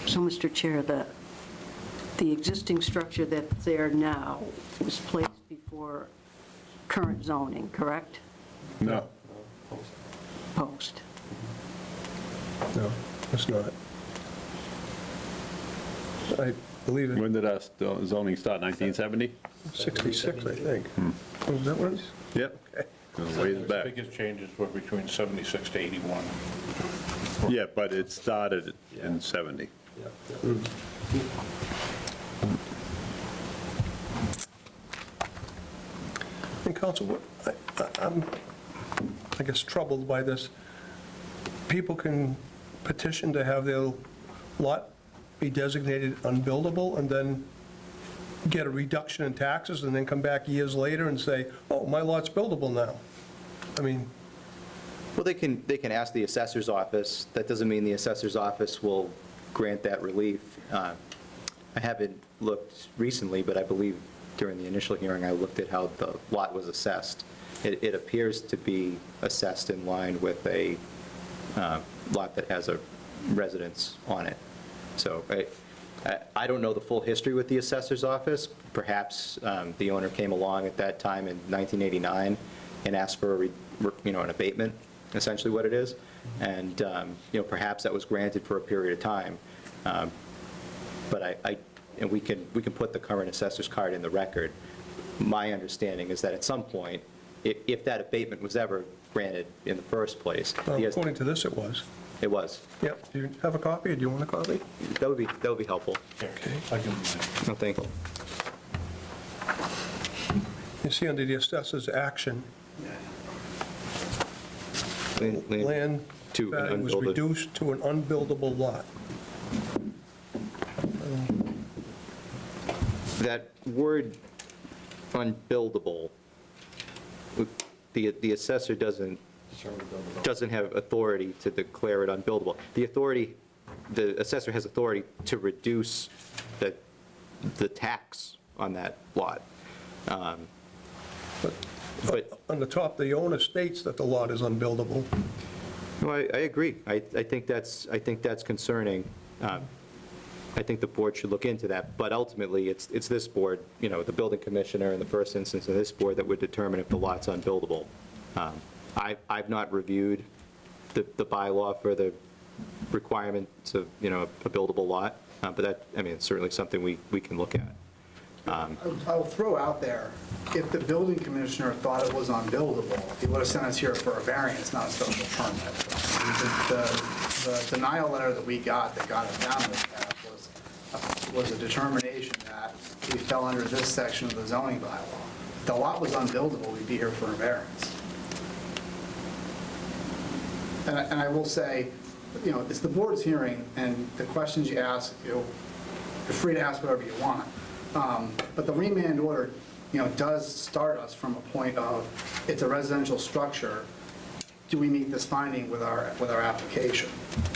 So, Mr. Chair, the existing structure that's there now was placed before current zoning, correct? No. Post. No, it's not. I believe it When did our zoning start, 1970? 66, I think. Was that what it is? Yep. Okay. Ways The back. biggest changes were between 76 to 81. Yeah, but it started in 70. Yeah. And Counsel, I'm, I guess, troubled by this. People can petition to have their lot be designated unbuildable and then get a reduction in taxes and then come back years later and say, oh, my lot's buildable now. I mean, Well, they can ask the assessor's office. That doesn't mean the assessor's office will grant that relief. I haven't looked recently, but I believe during the initial hearing, I looked at how the lot was assessed. It appears to be assessed in line with a lot that has a residence on it. So I don't know the full history with the assessor's office. Perhaps the owner came along at that time in 1989 and asked for an abatement, essentially what it is. And, perhaps that was granted for a period of time. But and we can put the current assessor's card in the record. My understanding is that at some point, if that abatement was ever granted in the first place, according to this, it was. it was. Yep. Do you have a copy, or do you want a copy? That would be helpful. Okay. I'll give them that. No, thank you. You see under the assessor's action, Land land to an value was unbuildable. reduced to an unbuildable lot. That word unbuildable, the assessor doesn't have authority to declare it unbuildable. The assessor has authority to reduce the tax on that lot. But On the top, the owner states that the lot is unbuildable. no, I agree. I think that's concerning. I think the board should look into that, but ultimately, it's this board, the building commissioner in the first instance, and this board that would determine if the lot's unbuildable. I've not reviewed the bylaw for the requirements of, a buildable lot, but that, it's certainly something we can look at. I'll throw out there, if the building commissioner thought it was unbuildable, he would have sent us here for a variance, not a special permit. The denial letter that we got that got us down this path was a determination that we fell under this section of the zoning bylaw. If the lot was unbuildable, we'd be here for a variance. And I will say, it's the board's hearing, and the questions you ask, you're free to ask whatever you want. But the remand order, does start us from a point of, it's a residential structure. Do we meet this finding with our application?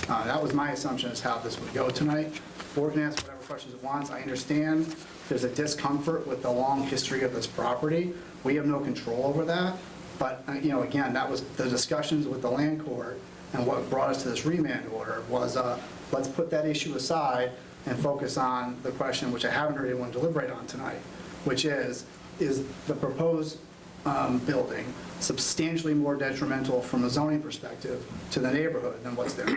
That was my assumption is how this would go tonight. Board can ask whatever questions it wants. I understand there's a discomfort with the long history of this property. We have no control over that. But, again, that was the discussions with the land court, and what brought us to this remand order was let's put that issue aside and focus on the question, which I haven't heard anyone deliberate on tonight, which is the proposed building substantially more detrimental from a zoning perspective to the neighborhood than what's there?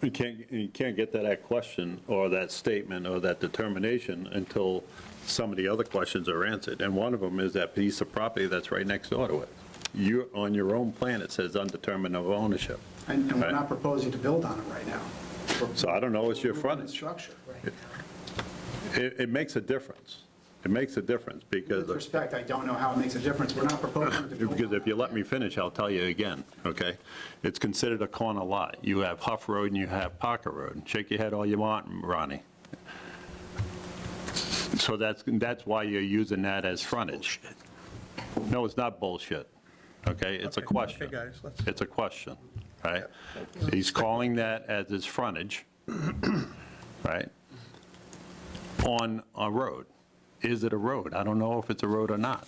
You can't get to that question or that statement or that determination until some of the other questions are answered. And one of them is that piece of property that's right next door to it. You, on your own plan, it says undetermined of ownership. And we're Right. not proposing to build on it right now. So I don't know, it's your We're frontage. Structure. It makes a difference. It makes a difference because. With respect, I don't know how it makes a difference. We're not proposing to build Because on if you it. let me finish, I'll tell you again, okay? It's considered a corner lot. You have Huff Road and you have Parker Road. Shake your head all you want, Ronnie. So that's why you're using that as frontage. No, it's not bullshit, okay? It's a question. Okay, guys, let's- It's a question, right? He's calling that as his frontage, right? On a road. Is it a road? I don't know if it's a road or not.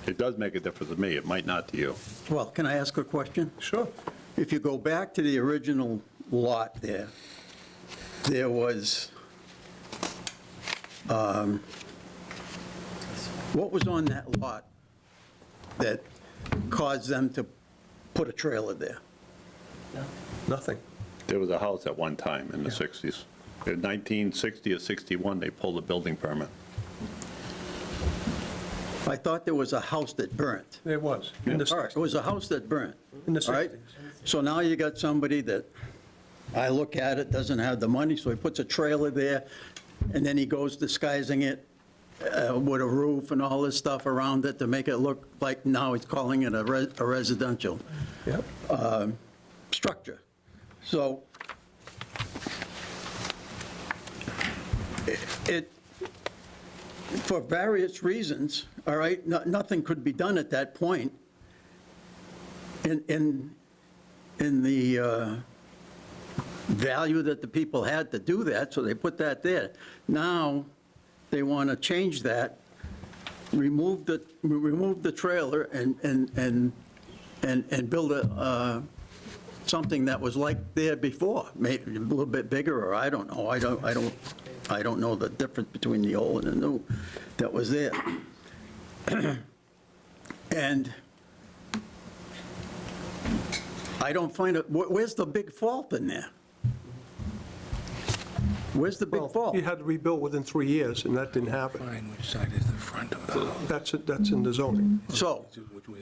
It does make a difference to me, it might not to you. Well, can I ask a question? Sure. If you go back to the original lot there, there was, what was on that lot that caused them to put a trailer there? Nothing. There was a house at one time in the 60s. In 1960 or 61, they pulled a building permit. I thought there was a house that burnt. There was. In the All right, it was a house that burnt. In the All right? 60s. So now you got somebody that, I look at it, doesn't have the money, so he puts a trailer there, and then he goes disguising it with a roof and all this stuff around it to make it look like now he's calling it a residential Yep. structure. So it, for various reasons, all right, nothing could be done at that point in the value that the people had to do that, so they put that there. Now, they want to change that, remove the trailer and build something that was like there before, maybe a little bit bigger, or I don't know. I don't know the difference between the old and the new that was there. And I don't find it, where's the big fault in there? Where's the big Well, fault? he had to rebuild within 3 years, and that didn't happen. Which side is the front of the house? That's in the zoning. So,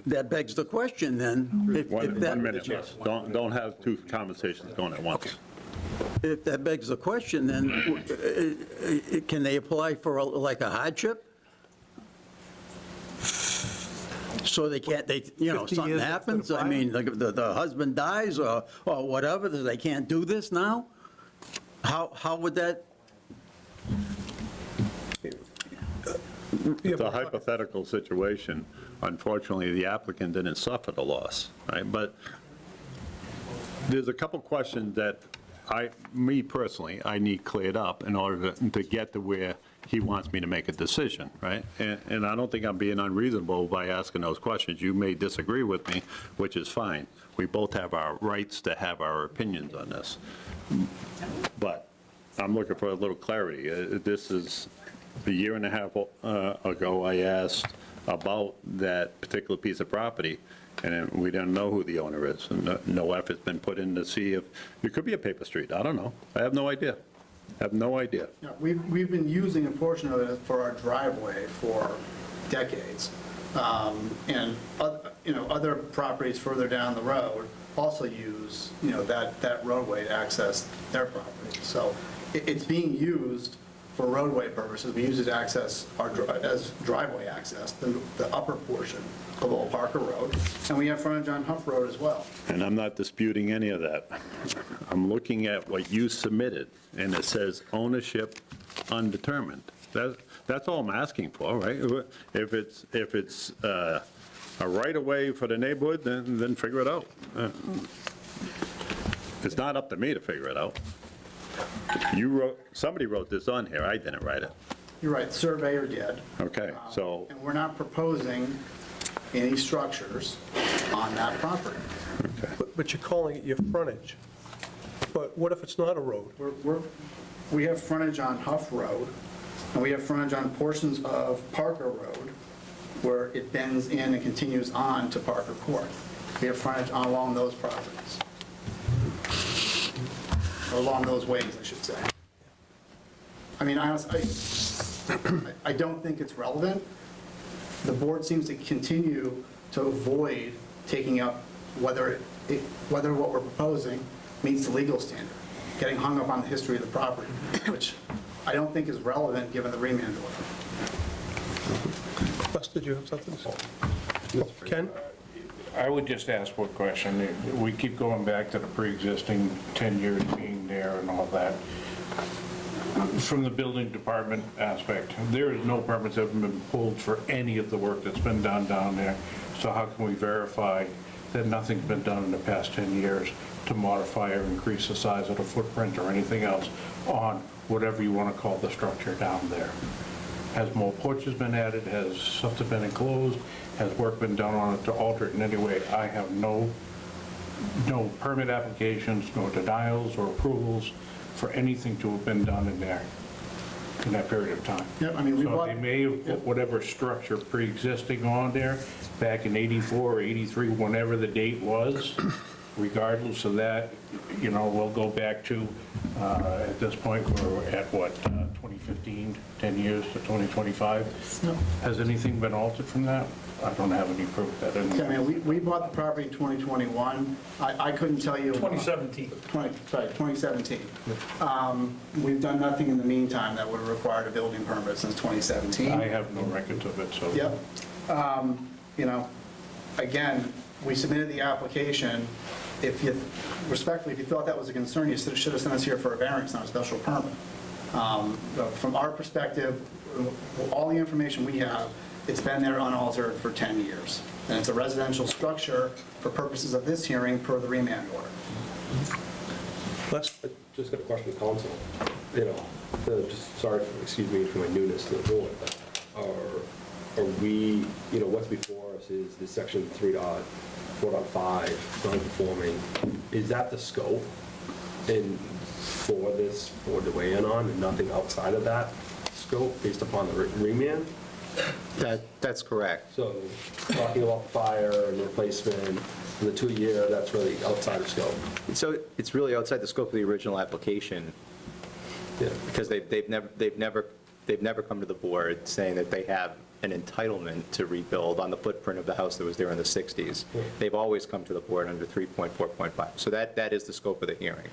that begs the question then, if One that, minute, yes. Don't have two conversations going at once. if that begs the question, then can they apply for like a hardship? So they can't, 50 something years after happens, the I mean, the husband dies or whatever, they can't do this now? How would that, It's a hypothetical situation. Unfortunately, the applicant didn't suffer the loss, right? But there's a couple questions that me personally, I need cleared up in order to get to where he wants me to make a decision, right? And I don't think I'm being unreasonable by asking those questions. You may disagree with me, which is fine. We both have our rights to have our opinions on this. But I'm looking for a little clarity. This is a year and a half ago, I asked about that particular piece of property, and we didn't know who the owner is, and no effort's been put in to see if, it could be a paper street, I don't know. I have no idea. I have no idea. We've been using a portion of it for our driveway for decades. And, other properties further down the road also use, that roadway to access their property. So it's being used for roadway purposes. We use it to access as driveway access, the upper portion of Old Parker Road. And we have frontage on Huff Road as well. And I'm not disputing any of that. I'm looking at what you submitted, and it says ownership undetermined. That's all I'm asking for, right? If it's a right-of-way for the neighborhood, then figure it out. It's not up to me to figure it out. Somebody wrote this on here, I didn't write it. You're right, surveyor did. Okay, so, And we're not proposing any structures on that property. But you're calling it your frontage. but what if it's not a road? We have frontage on Huff Road, and we have frontage on portions of Parker Road, where it bends in and continues on to Parker Court. We have frontage along those properties. Or along those ways, I should say. I mean, honestly, I don't think it's relevant. The board seems to continue to avoid taking up whether what we're proposing meets the legal standard, getting hung up on the history of the property, which I don't think is relevant given the remand order. Wes, did you have something to say? Ken? I would just ask one question. We keep going back to the pre-existing 10 years being there and all that. From the building department aspect, there is no permits that have been pulled for any of the work that's been done down there. So how can we verify that nothing's been done in the past 10 years to modify or increase the size of the footprint or anything else on whatever you want to call the structure down there? Has more porches been added? Has something been enclosed? Has work been done on it to alter it in any way? I have no permit applications, no denials or approvals for anything to have been done in there in that period of time. Yeah, I mean, we So bought- they may have put whatever structure pre-existing on there back in 84 or 83, whenever the date was. Regardless of that, you know, we'll go back to, at this point, we're at what, 2015, 10 years to 2025? Has anything been altered from that? I don't have any proof that Yeah, I any. mean, we bought the property in 2021. I couldn't tell you. 2017. 2017. We've done nothing in the meantime that would have required a building permit since 2017. I have no records of it, so. Yep. You know, again, we submitted the application. Respectfully, if you thought that was a concern, you should have sent us here for a variance, not a special permit. But from our perspective, all the information we have, it's been there unaltered for 10 years. And it's a residential structure for purposes of this hearing per the remand order. Les? Just got a question of council. You know, just sorry, excuse me for my newness to the board, but are we, you know, what's before us is the section 3.4.5 non-conforming. Is that the scope for this board to weigh in on and nothing outside of that scope based upon the remand? That's correct. So talking about the fire and replacement and the 2-year, that's really outside of scope. So it's really outside the scope of the original application, Yeah. because they've never come to the board saying that they have an entitlement to rebuild on the footprint of the house that was there in the 60s. They've always come to the board under 3.4.5. So that is the scope of the hearing,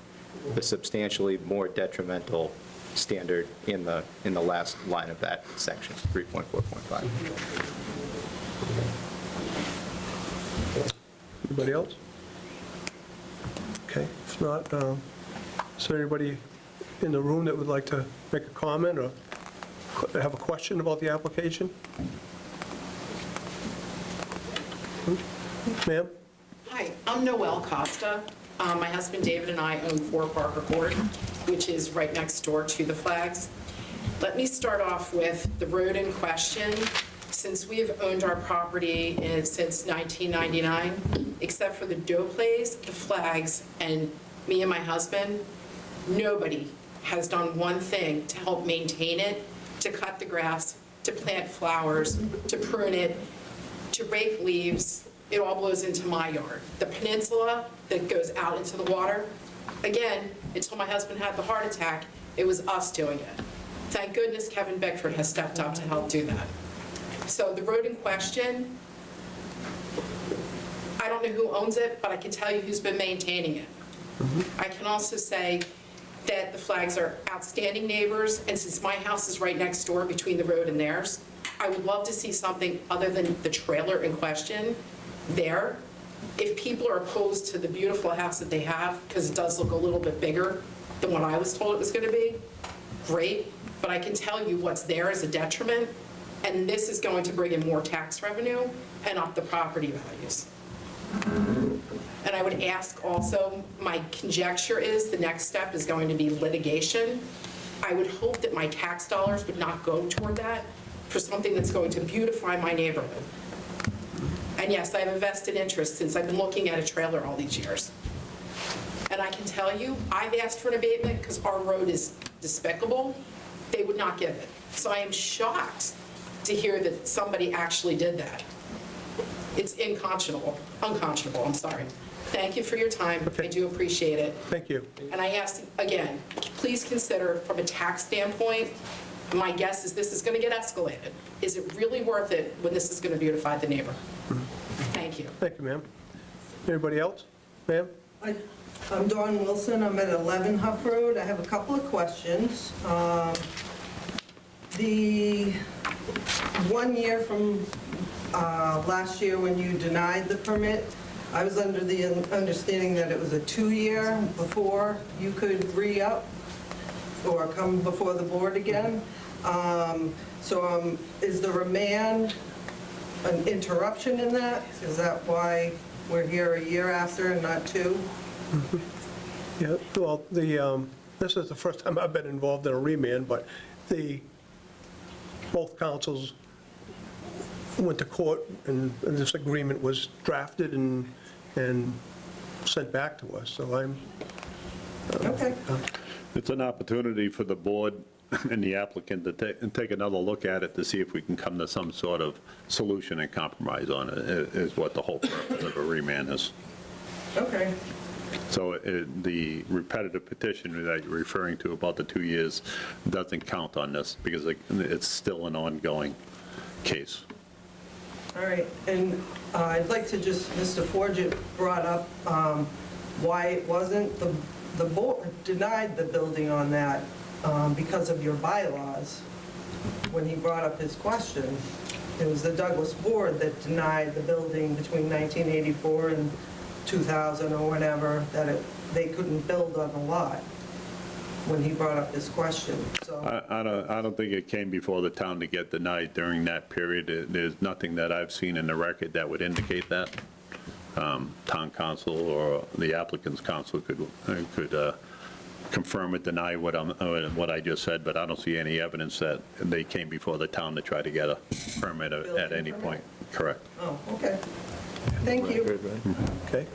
the substantially more detrimental standard in the last line of that section, 3.4.5. Anybody else? Okay, if not, is there anybody in the room that would like to make a comment or have a question about the application? Ma'am? Hi, I'm Noelle Costa. My husband David and I own 4 Parker Court, which is right next door to the Flags. Let me start off with the road in question. Since we have owned our property since 1999, except for the Doe Place, the Flags, and me and my husband, nobody has done one thing to help maintain it, to cut the grass, to plant flowers, to prune it, to rake leaves. It all blows into my yard. The peninsula that goes out into the water, again, until my husband had the heart attack, it was us doing it. Thank goodness Kevin Beckford has stepped up to help do that. So the road in question, I don't know who owns it, but I can tell you who's been maintaining it. I can also say that the Flags are outstanding neighbors, and since my house is right next door between the road and theirs, I would love to see something other than the trailer in question there. If people are opposed to the beautiful house that they have, because it does look a little bit bigger than what I was told it was going to be, great. But I can tell you what's there is a detriment, and this is going to bring in more tax revenue and up the property values. And I would ask also, my conjecture is the next step is going to be litigation. I would hope that my tax dollars would not go toward that for something that's going to beautify my neighborhood. And yes, I have a vested interest since I've been looking at a trailer all these years. And I can tell you, I've asked for an abatement because our road is despicable. They would not give it. So I am shocked to hear that somebody actually did that. It's unconscionable, I'm sorry. Thank you for your time. I do appreciate it. Thank you. And I ask, again, please consider from a tax standpoint, my guess is this is going to get escalated. Is it really worth it when this is going to beautify the neighborhood? Thank you. Thank you, ma'am. Anybody else? Ma'am? I'm Dawn Wilson, I'm at 11 Huff Road. I have a couple of questions. The 1 year from last year when you denied the permit, I was under the understanding that it was a 2-year before you could re-up or come before the board again. So is the remand an interruption in that? Is that why we're here a year after and not 2? Yeah, well, this is the first time I've been involved in a remand, but both councils went to court, and this agreement was drafted and sent back to us, so I'm... Okay. It's an opportunity for the board and the applicant to take another look at it to see if we can come to some sort of solution and compromise on it, is what the whole purpose of a remand is. Okay. So the repetitive petition that you're referring to about the 2 years doesn't count on this, because it's still an ongoing case. All right, and I'd like to just, Mr. Forget brought up why it wasn't, the board denied the building on that because of your bylaws. When he brought up his question, it was the Douglas board that denied the building between 1984 and 2000 or whenever, that they couldn't build on the lot when he brought up this question, so. I don't think it came before the town to get denied during that period. There's nothing that I've seen in the record that would indicate that. Town council or the applicant's council could confirm or deny what I just said, but I don't see any evidence that they came before the town to try to get a permit at any point. Correct. Oh, okay. Thank you. Okay.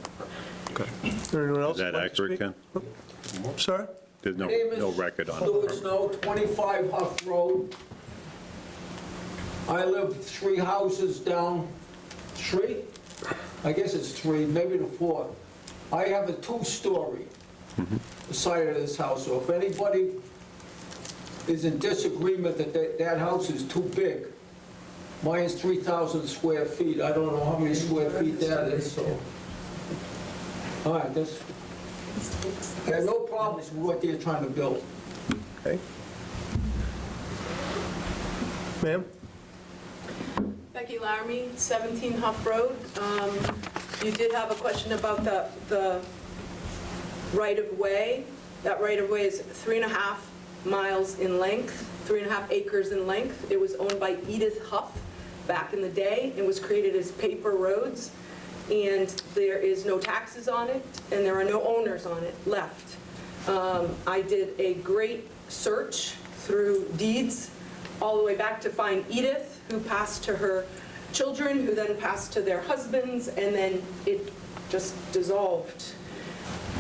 Anyone else? Is that like to accurate, speak? Ken? Sorry? There's no record on Stuart it. Snow, 25 Huff Road. I live 3 houses down street. I guess it's 3, maybe the 4th. I have a 2-story side of this house, so if anybody is in disagreement that that house is too big, mine is 3,000 square feet. I don't know how many square feet that is, so. All right, that's, I have no problems with what they're trying to build. Okay. Ma'am? Becky Laramie, 17 Huff Road. You did have a question about the right-of-way. That right-of-way is 3.5 miles in length, 3.5 acres in length. It was owned by Edith Huff back in the day. It was created as paper roads, and there is no taxes on it, and there are no owners on it left. I did a great search through deeds all the way back to find Edith, who passed to her children, who then passed to their husbands, and then it just dissolved.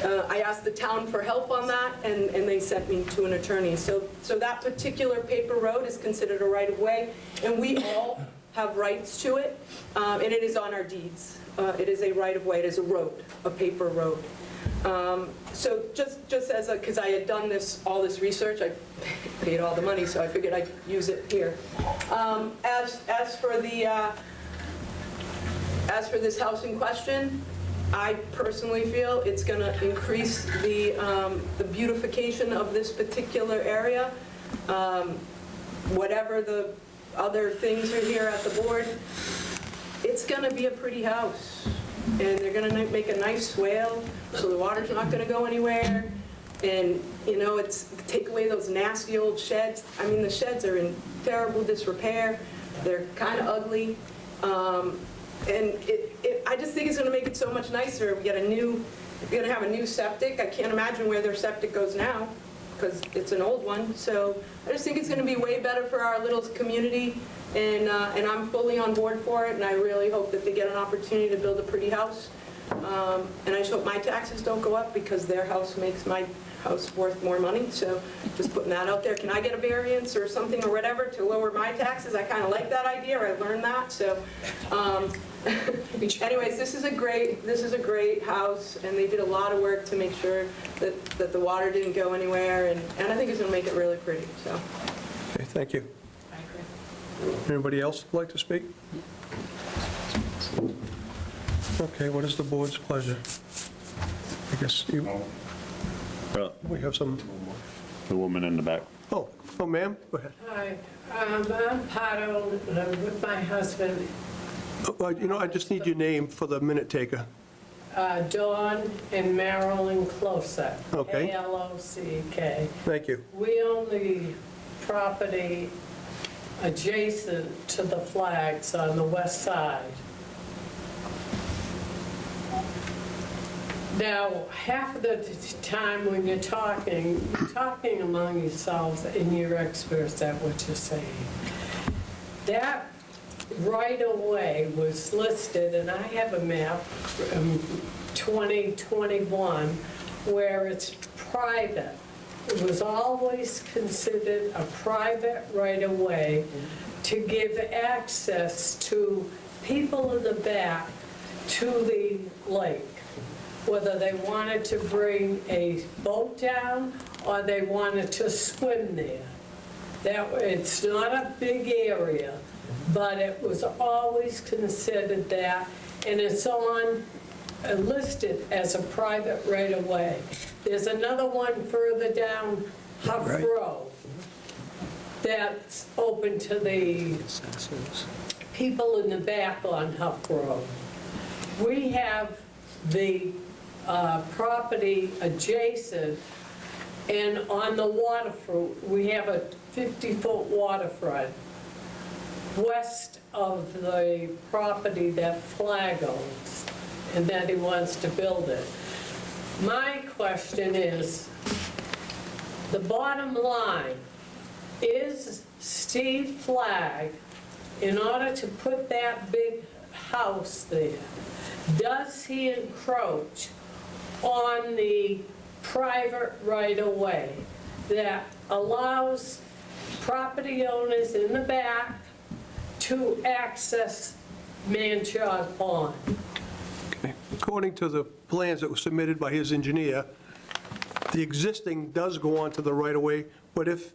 I asked the town for help on that, and they sent me to an attorney. So that particular paper road is considered a right-of-way, and we all have rights to it, and it is on our deeds. It is a right-of-way, it is a road, a paper road. So just as because I had done all this research, I paid all the money, so I figured I'd use it here. As for this house in question, I personally feel it's going to increase the beautification of this particular area. Whatever the other things are here at the board, it's going to be a pretty house. And they're going to make a nice swale, so the water's not going to go anywhere. And, you know, it's take away those nasty old sheds. I mean, the sheds are in terrible disrepair. They're kind of ugly. And I just think it's going to make it so much nicer. We're going to have a new septic. I can't imagine where their septic goes now, because it's an old one. So I just think it's going to be way better for our little community. And I'm fully on board for it, and I really hope that they get an opportunity to build a pretty house. And I just hope my taxes don't go up because their house makes my house worth more money. So just putting that out there. Can I get a variance or something or whatever to lower my taxes? I kind of like that idea. I learned that. So anyways, this is a great house, and they did a lot of work to make sure that the water didn't go anywhere, and I think it's going to make it really pretty. So Okay, thank you. I agree. Anybody else like to speak? Okay, what is the board's pleasure? I guess we have some, The woman in the back. oh, ma'am, go ahead. Hi, I'm part owner with my husband, I just need your name for the minute taker. Dawn and Marilyn Closak. Okay. Klock. Thank you. We own the property adjacent to the flags on the west side. Now, half of the time when you're talking among yourselves and you're experts at what you're saying. That right-of-way was listed, and I have a map from 2021 where it's private. It was always considered a private right-of-way to give access to people in the back to the lake, whether they wanted to bring a boat down or they wanted to swim there. It's not a big area, but it was always considered that, and it's listed as a private right-of-way. There's another one further down Huff Road that's open to the people in the back on Huff Road. We have the property adjacent, and on the waterfront, we have a 50-foot waterfront west of the property that Flag owns, and that he wants to build it. My question is, the bottom line, is Steve Flag, in order to put that big house there, does he encroach on the private right-of-way that allows property owners in the back to access Manchog Pond? Okay. According to the plans that were submitted by his engineer, the existing does go onto the right-of-way, but if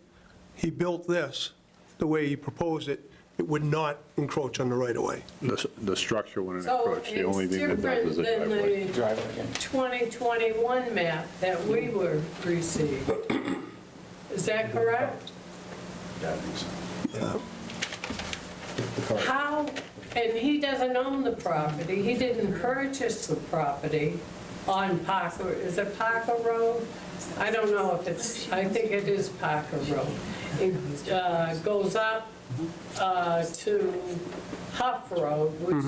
he built this the way he proposed it, it would not encroach on the right-of-way. The structure wouldn't So approach, the only it's thing that does is a different than driveway. the 2021 map that we were received. Is that correct? How, and he doesn't own the property, he didn't purchase the property on Parker, is it Parker Road? I don't know if it's, I think it is Parker Road. It goes up to Huff Road, which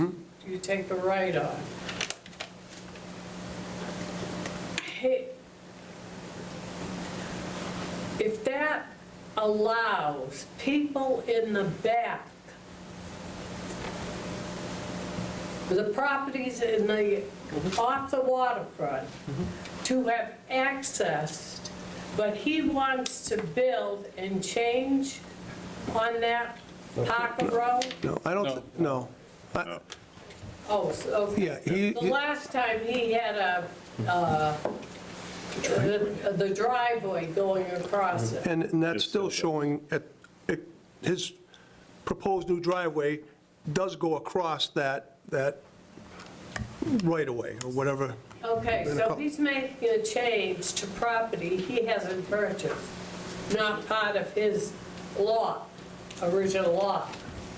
you take the right on. If that allows people in the back, the properties in the, off the waterfront, to have accessed, but he wants to build and change on that Parker Road? No, I don't, no. Oh, so, okay. Yeah, The last time he had the driveway going across it. And that's still showing, his proposed new driveway does go across that right-of-way, or whatever. Okay, so he's making a change to property he hasn't purchased, not part of his lot, original lot.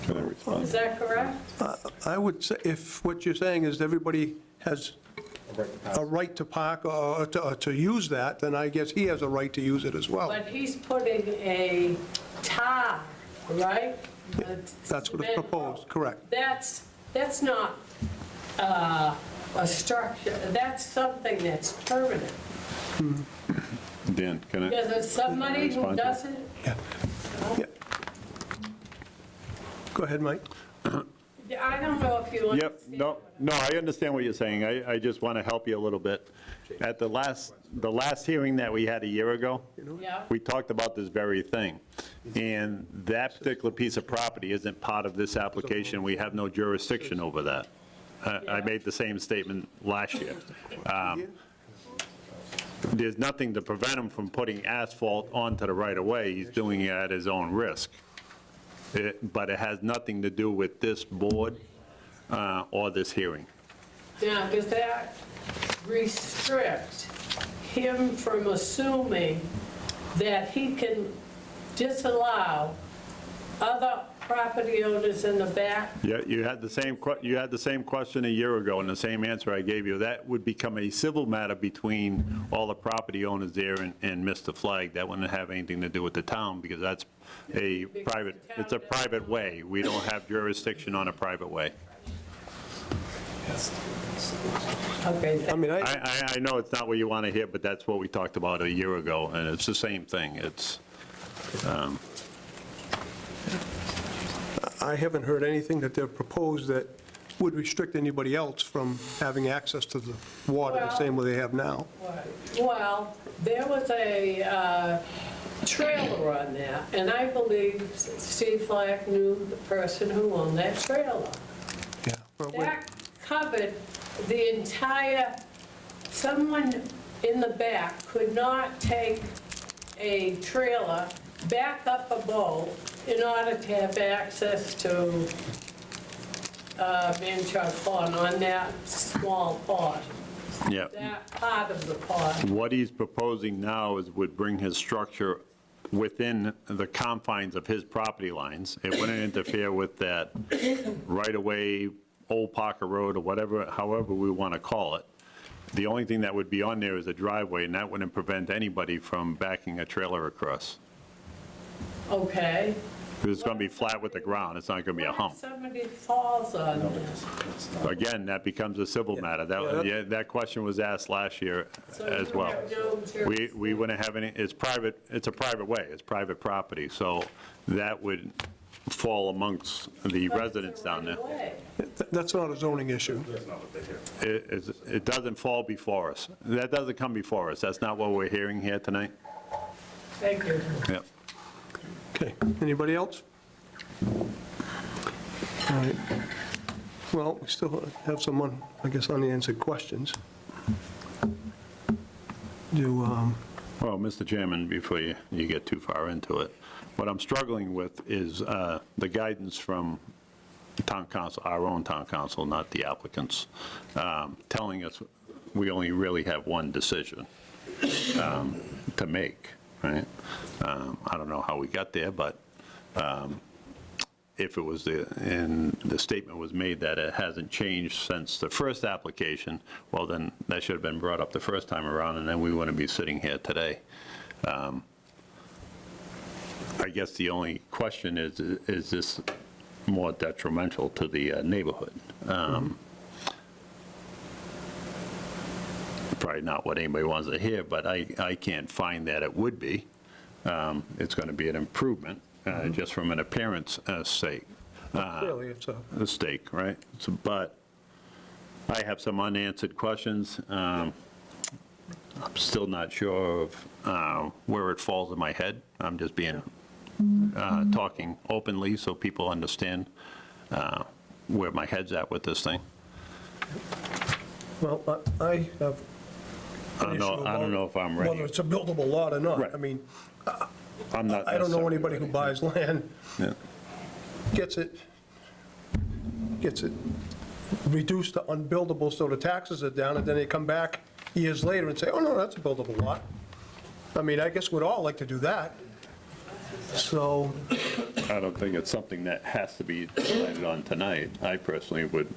Can I respond? Is that correct? I would say, if what you're saying is everybody has a right to park or to use that, then I guess he has a right to use it as well. But he's putting a tar, right? That's what is proposed, correct. That's not a structure, that's something that's permanent. Dan, can I? Because it's somebody who doesn't, Yeah. Go ahead, Mike. I don't know if you Yep, no, I understand what you're saying. I just want to help you a little bit. At the last hearing that we had a year ago, Yeah. we talked about this very thing. And that particular piece of property isn't part of this application. We have no jurisdiction over that. I made the same statement last year. There's nothing to prevent him from putting asphalt onto the right-of-way. He's doing it at his own risk. But it has nothing to do with this board or this hearing. Now, does that restrict him from assuming that he can disallow other property owners in the back? Yeah, you had the same question a year ago, and the same answer I gave you. That would become a civil matter between all the property owners there and Mr. Flagg. That wouldn't have anything to do with the town, because that's it's a private way. We don't have jurisdiction on a private way. Okay. I mean, I know it's not what you want to hear, but that's what we talked about a year ago, and it's the same thing. It's, I haven't heard anything that they've proposed that would restrict anybody else from having access to the water the same way they have now. Well, there was a trailer on there, and I believe Steve Flagg knew the person who owned that trailer. Yeah. Well, That covered the entire, someone in the back could not take a trailer, back up a boat in order to have access to Manchog Pond on that small pond, yeah. that part of the pond. What he's proposing now is would bring his structure within the confines of his property lines. It wouldn't interfere with that right-of-way, Old Parker Road, or whatever, however we want to call it. The only thing that would be on there is a driveway, and that wouldn't prevent anybody from backing a trailer across. Okay. Because it's going to be flat with the ground, it's not going to be a hump. What if somebody falls on this? Again, that becomes a civil matter. That question was asked last year as well. We wouldn't have any, it's a private way, it's private property, so that would fall amongst the residents down there. That's not a zoning issue. It doesn't fall before us. That doesn't come before us. That's not what we're hearing here tonight. Thank you. Yep. Okay, anybody else? All right. Well, we still have some, I guess, unanswered questions. Well, Mr. Chairman, before you get too far into it, what I'm struggling with is the guidance from town council, our own town council, not the applicants, telling us we only really have one decision to make, right? I don't know how we got there, but if it was and the statement was made that it hasn't changed since the first application, well, then that should have been brought up the first time around, and then we wouldn't be sitting here today. I guess the only question is this more detrimental to the neighborhood? Probably not what anybody wants to hear, but I can't find that it would be. It's going to be an improvement, just from an appearance sake. Clearly, it's A stake, right? But I have some unanswered questions. I'm still not sure of where it falls in my head. I'm just being, talking openly so people understand where my head's at with this thing. Well, I have I don't know if I'm ready. whether it's a buildable lot or not. Right. I mean, I'm not I don't know necessarily anybody who ready. buys land, Yeah. gets it reduced to unbuildable, so the taxes are down, and then they come back years later and say, oh, no, that's a buildable lot. I mean, I guess we'd all like to do that. So, I don't think it's something that has to be decided on tonight. I personally would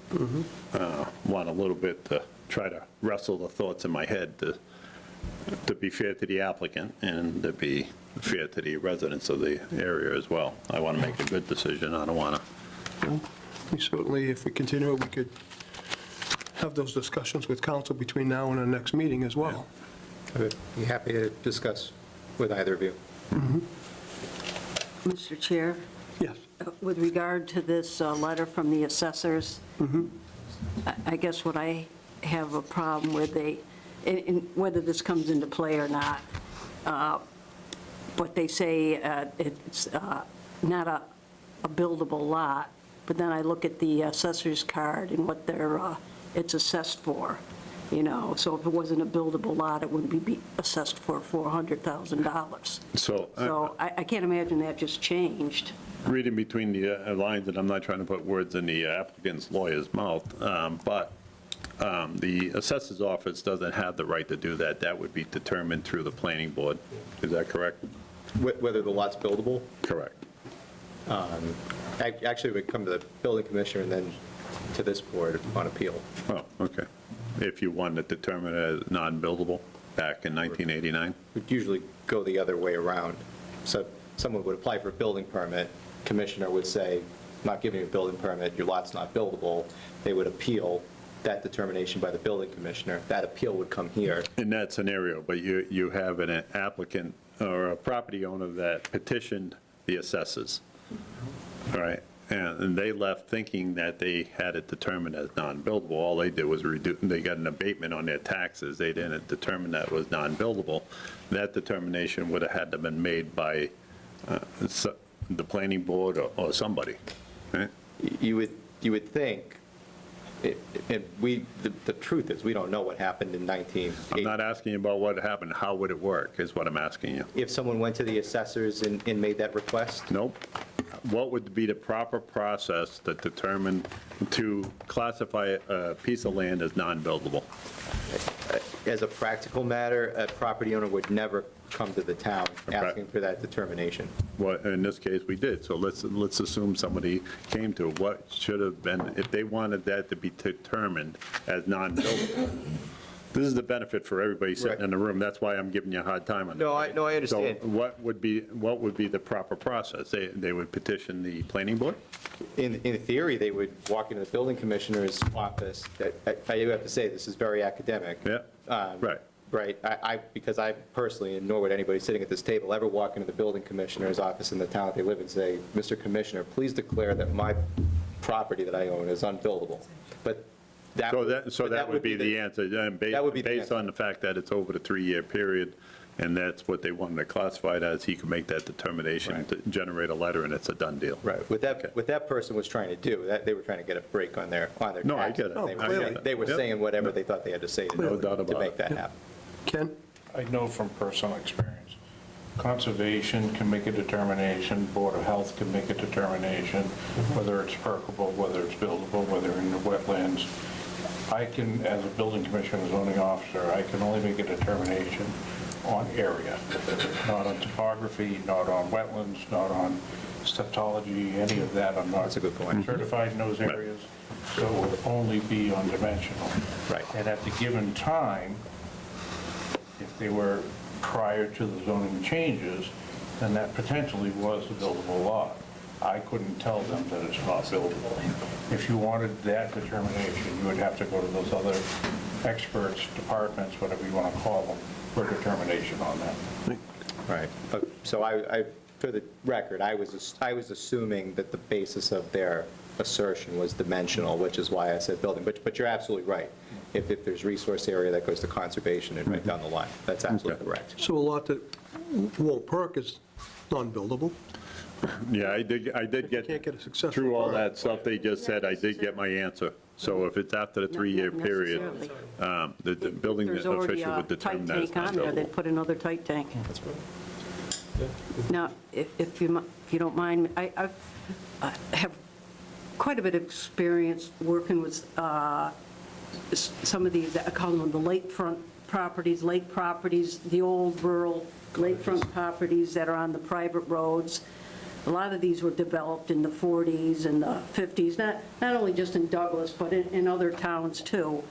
want a little bit to try to wrestle the thoughts in my head to be fair to the applicant and to be fair to the residents of the area as well. I want to make a good decision. I don't want to. we certainly, if we continue, we could have those discussions with council between now and our next meeting as well. I would be happy to discuss with either of you. Mr. Chair? Yes. with regard to this letter from the assessors, I guess what I have a problem with, whether this comes into play or not, but they say it's not a buildable lot, but then I look at the assessor's card and what it's assessed for, so if it wasn't a buildable lot, it wouldn't be assessed for $400,000. So I can't imagine that just changed. Reading between the lines, and I'm not trying to put words in the applicant's lawyer's mouth, but the assessor's office doesn't have the right to do that. That would be determined through the planning board. Is that correct? Whether the lot's buildable? Correct. Actually, it would come to the building commissioner and then to this board on appeal. Oh, okay. If you wanted to determine it as non-buildable back in 1989? We'd usually go the other way around. So someone would apply for a building permit, commissioner would say, not giving you a building permit, your lot's not buildable. They would appeal that determination by the building commissioner. That appeal would come here. In that scenario, but you have an applicant or a property owner that petitioned the assessors, all right? And they left thinking that they had it determined as non-buildable. All they did was they got an abatement on their taxes. They didn't determine that it was non-buildable. That determination would have had to been made by the planning board or somebody, right? You would think, and the truth is, we don't know what happened in 1980. I'm not asking you about what happened. How would it work is what I'm asking you. If someone went to the assessors and made that request? Nope. What would be the proper process to determine, to classify a piece of land as non-buildable? As a practical matter, a property owner would never come to the town asking for that determination. Well, in this case, we did. So let's assume somebody came to what should have been, if they wanted that to be determined as non-buildable. This is the benefit for everybody sitting in the room. That's why I'm giving you a hard time on it. No, I understand. So what would be the proper process? They would petition the planning board? In theory, they would walk into the building commissioner's office. I do have to say, this is very academic. Yeah, right. Right, because I personally, and nor would anybody sitting at this table, ever walk into the building commissioner's office in the town that they live in and say, Mr. Commissioner, please declare that my property that I own is unbuildable. But that would be the answer, based on the fact that it's over the 3-year period, and that's what they wanted to classify it as. He could make that determination, to generate a letter, and it's a done deal. Right, what that person was trying to do, they were trying to get a break on their taxes. No, I get it. They were saying whatever they thought they had to say to make that happen. Ken? I know from personal experience, conservation can make a determination, Board of Health can make a determination, whether it's perkable, whether it's buildable, whether in the wetlands. I can, as a building commissioner, zoning officer, I can only make a determination on area, not on topography, not on wetlands, not on steptology, any of that. I'm not That's a good point. certified in those areas, so it would only be on dimensional. Right. And at the given time, if they were prior to the zoning changes, then that potentially was a buildable lot. I couldn't tell them that it's not buildable. If you wanted that determination, you would have to go to those other experts, departments, whatever you want to call them, for determination on that. Right. So for the record, I was assuming that the basis of their assertion was dimensional, which is why I said building. But you're absolutely right. If there's resource area that goes to conservation and right down the line, that's absolutely correct. So a lot that won't perk is non-buildable? Yeah, I did Can't get a successful through all perk. that stuff they just said, I did get my answer. So if it's after the 3-year Not period, necessarily. the building There's already official a would tight determine that it's tank not on there, they'd buildable. put another tight tank. That's right. Now, if you don't mind, I have quite a bit of experience working with some of these, I call them the lakefront properties, lake properties, the old rural lakefront properties that are on the private roads. A lot of these were developed in the 40s and the 50s, not only just in Douglas, but in other towns too,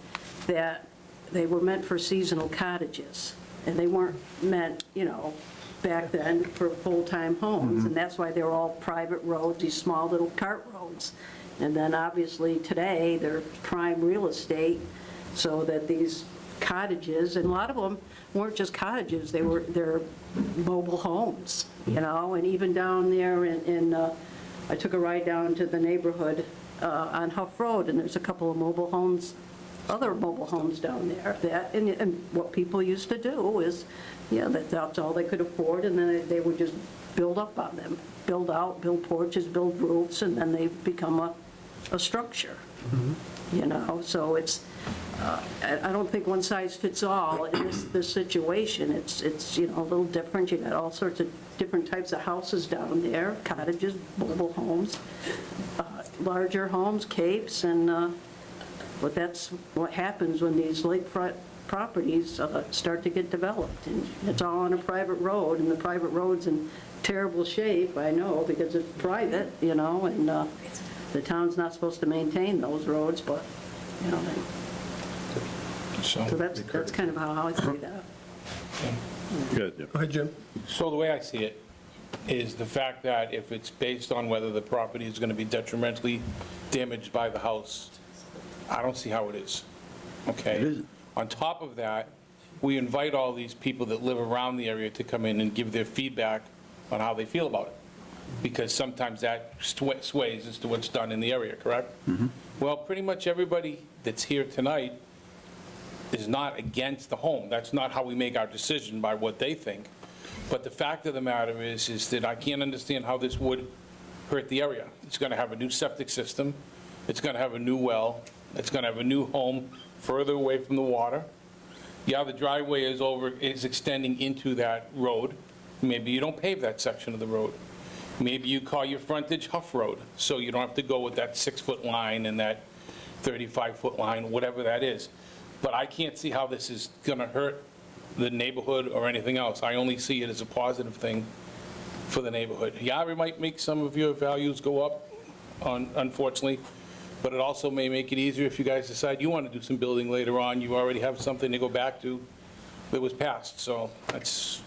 that they were meant for seasonal cottages. And they weren't meant, back then for full-time homes. And that's why they were all private roads, these small little cart roads. And then obviously today, they're prime real estate, so that these cottages, and a lot of them weren't just cottages, they're mobile homes, and even down there in I took a ride down to the neighborhood on Huff Road, and there's a couple of mobile homes, other mobile homes down there. And what people used to do is, that's all they could afford, and then they would just build up on them, build out, build porches, build roofs, and then they become a structure. So it's, I don't think one size fits all in this situation. It's a little different. You got all sorts of different types of houses down there, cottages, mobile homes, larger homes, capes, and but that's what happens when these lakefront properties start to get developed. And it's all on a private road, and the private road's in terrible shape, I know, because it's private, and the town's not supposed to maintain those roads, but, so that's kind of how I see that. Good, yeah. Go ahead, Jim. So the way I see it is the fact that if it's based on whether the property is going to be detrimentally damaged by the house, I don't see how it is, okay? It isn't. On top of that, we invite all these people that live around the area to come in and give their feedback on how they feel about it, because sometimes that sways as to what's done in the area, correct? Well, pretty much everybody that's here tonight is not against the home. That's not how we make our decision, by what they think. But the fact of the matter is that I can't understand how this would hurt the area. It's going to have a new septic system. It's going to have a new well. It's going to have a new home further away from the water. Yeah, the driveway is extending into that road. Maybe you don't pave that section of the road. Maybe you call your frontage Huff Road, so you don't have to go with that 6-foot line and that 35-foot line, whatever that is. But I can't see how this is going to hurt the neighborhood or anything else. I only see it as a positive thing for the neighborhood. Yeah, it might make some of your values go up, unfortunately, but it also may make it easier if you guys decide you want to do some building later on. You already have something to go back to that was passed, so that's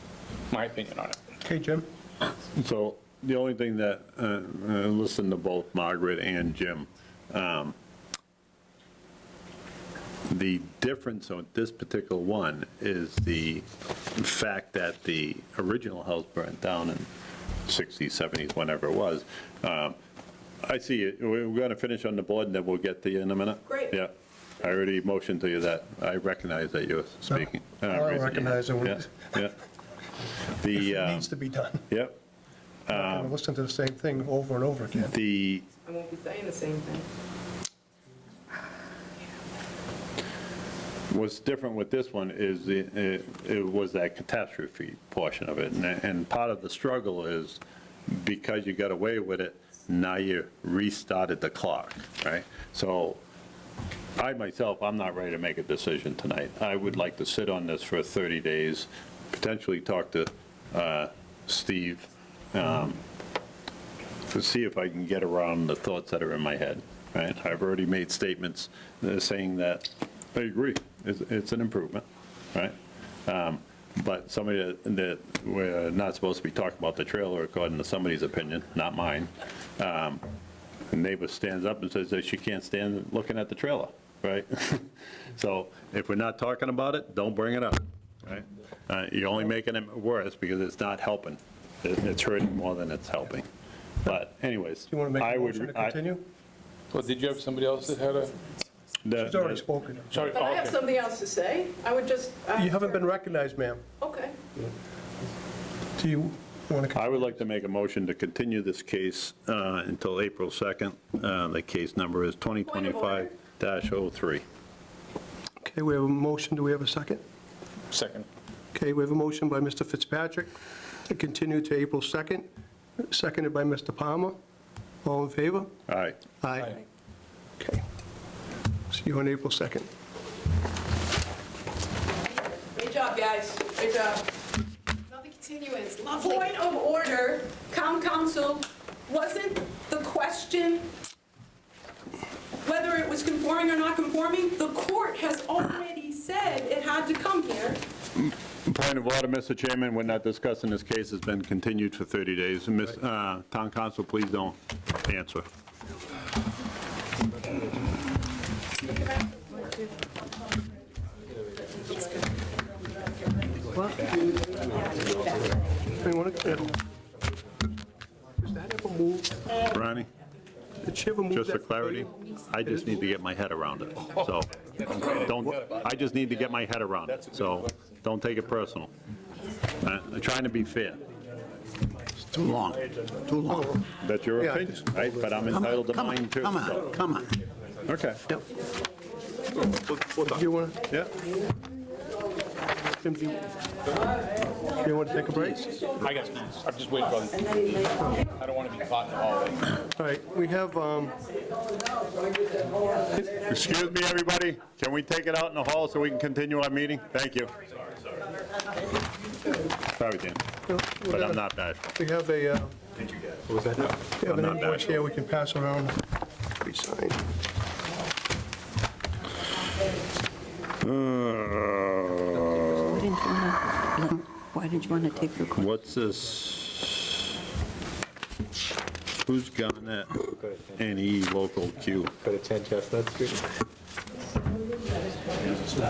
my opinion on it. Okay, Jim. So the only thing that, listen to both Margaret and Jim, the difference on this particular one is the fact that the original house burnt down in 60s, 70s, whenever it was. I see it. We're going to finish on the board, and then we'll get to you in a minute. Great. Yeah. I already motioned to you that. I recognize that you're speaking. I raising your hand. recognize it. Yeah, yeah. It needs to be done. Yep. I'm not going to listen to the same thing over and over again. I won't be saying the same thing. What's different with this one is it was that catastrophe portion of it. And part of the struggle is because you got away with it, now you restarted the clock, right? So I myself, I'm not ready to make a decision tonight. I would like to sit on this for 30 days, potentially talk to Steve, to see if I can get around the thoughts that are in my head, right? I've already made statements saying that I agree, it's an improvement, right? But somebody that we're not supposed to be talking about the trailer according to somebody's opinion, not mine. The neighbor stands up and says that she can't stand looking at the trailer, right? So if we're not talking about it, don't bring it up, right? You're only making it worse because it's not helping. It's hurting more than it's helping. But anyways. Do you want to make a motion to continue? Well, did you have somebody else that had a? She's already spoken. Sorry, But I have okay. something else to say. I would just. You haven't been recognized, ma'am. Okay. Do you want to? I would like to make a motion to continue this case until April 2nd. The case number is 2025-03. Okay, we have a motion. Do we have a second? Second. Okay, we have a motion by Mr. Fitzpatrick to continue to April 2nd, seconded by Mr. Palmer. All in favor? All right. Aye. Okay. See you on April 2nd. Great job, guys. Great job. Another continuance, lovely. Point of order, town council, wasn't the question whether it was conforming or not conforming? The court has already said it had to come here. Point of order, Mr. Chairman, we're not discussing this case. Has been continued for 30 days. Town council, please don't answer. We want to, is that April moved, Ronnie, did she ever move that? just for clarity, I just need to get my head around it. So, I just need to get my head around it, so don't take it personal. I'm trying to be fair. Too long, too long. That's your Yeah. opinion, right? But I'm entitled to Come on, mine too. come so. on, come on. Okay. You want, Yeah. Tim, do you want to take a break? I got these. I'm just waiting for them. I don't want to be caught in the hallway. All right, we have, Excuse me, everybody. Can we take it out in the hall so we can continue our meeting? Thank you. Sorry, Dan, but I'm not bashful. we have a, What was that? we have an I'm not invoice bashful. here we can pass around. Be signed. Why did you want to take your question? What's this? Who's got that? NE local Q. Go to 10 Chestnut Street.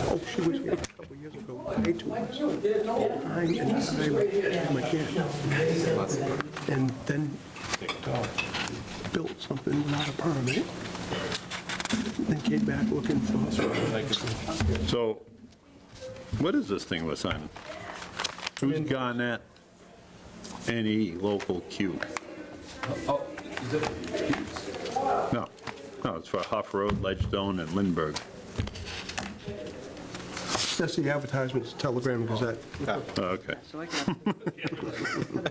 Oh, she was here a couple years ago. Paid to us. I can't. And then built something without a permit. Then came back looking for us. So, what is this thing we're signing? Who's Garnett NE local Q? No, no, it's for Huff Road, Ledgestone, and Lindbergh. That's the advertisements, Telegram and Gazette. Oh, okay. So I got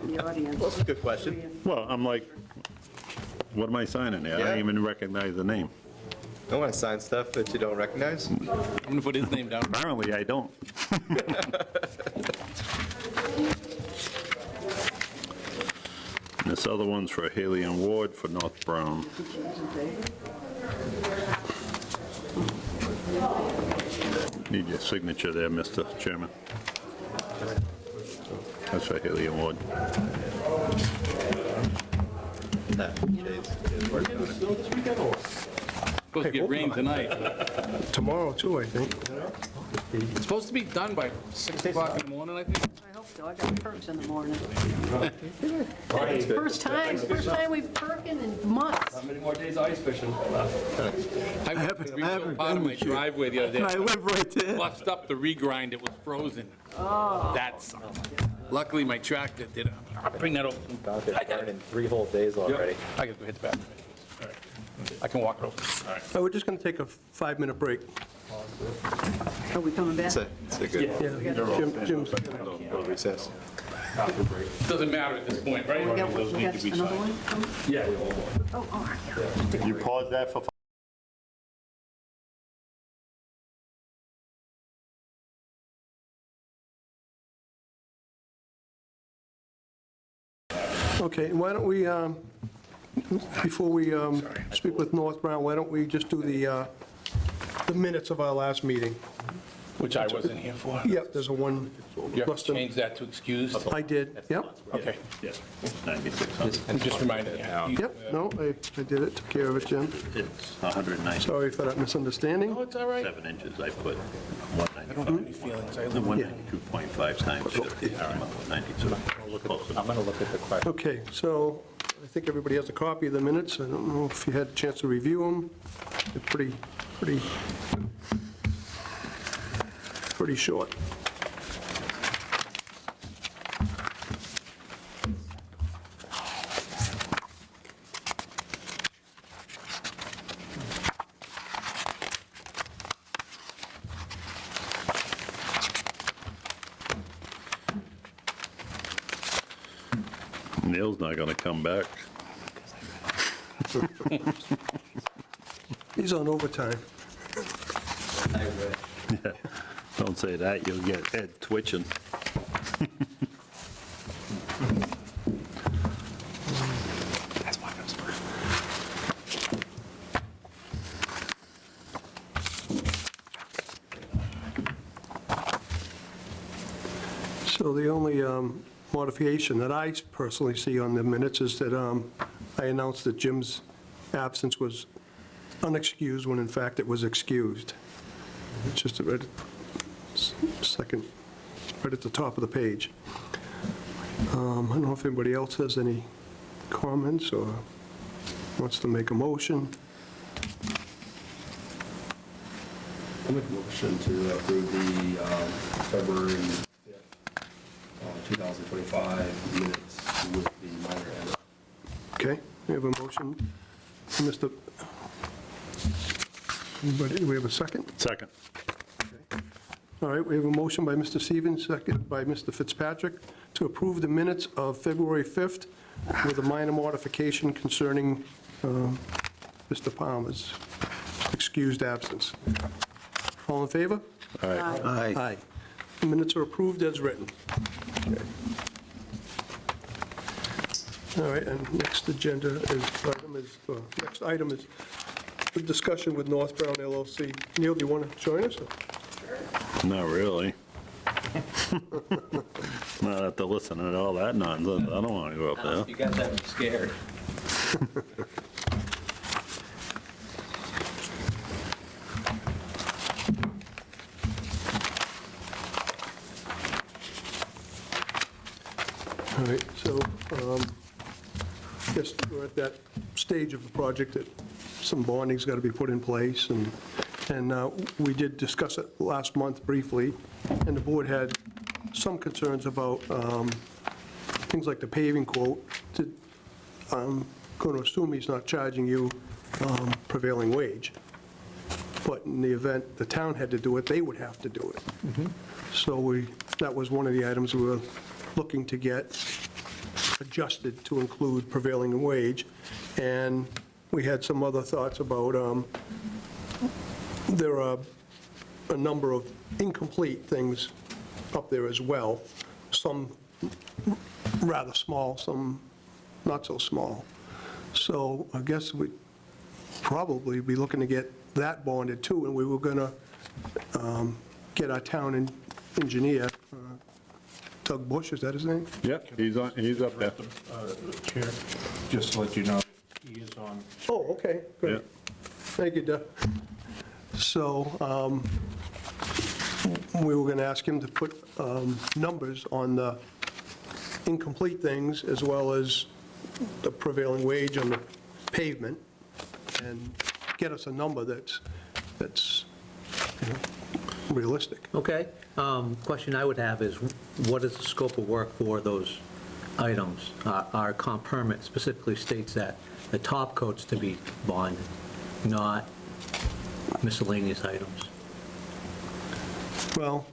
the audience. That's a good question. Well, I'm like, what am I signing there? I Yeah. didn't even recognize the name. Don't want to sign stuff that you don't recognize. I'm going to put his name down. Apparently, I don't. And this other one's for Haley and Ward for North Brown. Need your signature there, Mr. Chairman. That's for Haley and Ward. Supposed to get rain tonight. Tomorrow too, I think. It's supposed to be done by 6 o'clock in the morning, I think. I hope so. I got perks in the morning. First time we've perked in months. How many more days ice fishing? I haven't part been of my with you. driveway the other day. I live right there. Bust up the regrind, it was frozen. Oh. That sucks. Luckily, my tractor did it. I'll bring that over. It's burning 3 whole days already. I gotta go hit the bathroom. All right. I can walk it over. All right. We're just going to take a 5-minute break. Are we coming back? It's a good Yeah, Jim's. little recess. Doesn't matter at this point, right? We got Those need to be another signed. one coming? Yeah. Oh, all right. You pause that for Okay, why don't we, before we speak with North Brown, why don't we just do the minutes of our last meeting? Which I wasn't here for. Yep, there's a one. You have to change that to excused? I did, yep. Okay. Yes, 9,600. I'm just reminding you. Yep, no, I did it, took care of it, Jim. It's 197 Sorry for that misunderstanding. Oh, it's all right. inches. I put I don't have any feelings. I live 192.5 times 50. Came up with 92. Close enough. I'm going to look at the question. Okay, so I think everybody has a copy of the minutes. I don't know if you had a chance to review them. They're pretty short. Neil's not going to come back. He's on overtime. Yeah, don't say that, you'll get Ed twitching. So the only modification that I personally see on the minutes is that I announced that Jim's absence was unexcused when in fact it was excused. It's just right second, right at the top of the page. I don't know if anybody else has any comments or wants to make a motion? I'll make a motion to approve the February 5th, 2025 minutes with the minor edit. Okay, we have a motion. Mr. Anybody, do we have a second? Second. All right, we have a motion by Mr. Stevens, second by Mr. Fitzpatrick, to approve the minutes of February 5th with a minor modification concerning Mr. Palmer's excused absence. All in favor? Aye. Aye. The minutes are approved as written. All right, and next item is the discussion with North Brown LLC. Neil, do you want to join us? Not really. Not have to listen to all that nonsense. I don't want to go up there. You guys have me scared. All right, so I guess we're at that stage of the project that some bonding's got to be put in place, and we did discuss it last month briefly, and the board had some concerns about things like the paving quote. I'm going to assume he's not charging you prevailing wage, but in the event the town had to do it, they would have to do it. So that was one of the items we were looking to get adjusted to include prevailing wage. And we had some other thoughts about, there are a number of incomplete things up there as well, some rather small, some not so small. So I guess we'd probably be looking to get that bonded too, and we were going to get our town engineer, Doug Bush, is that his name? Yep, he's up there. Chair, just to let you know, he is on. Oh, okay, great. Yeah. Thank you, Doug. So we were going to ask him to put numbers on the incomplete things as well as the prevailing wage on the pavement, and get us a number that's realistic. Okay. Question I would have is, what is the scope of work for those items? Our comp permit specifically states that the top coat's to be bonded, not miscellaneous items. Well,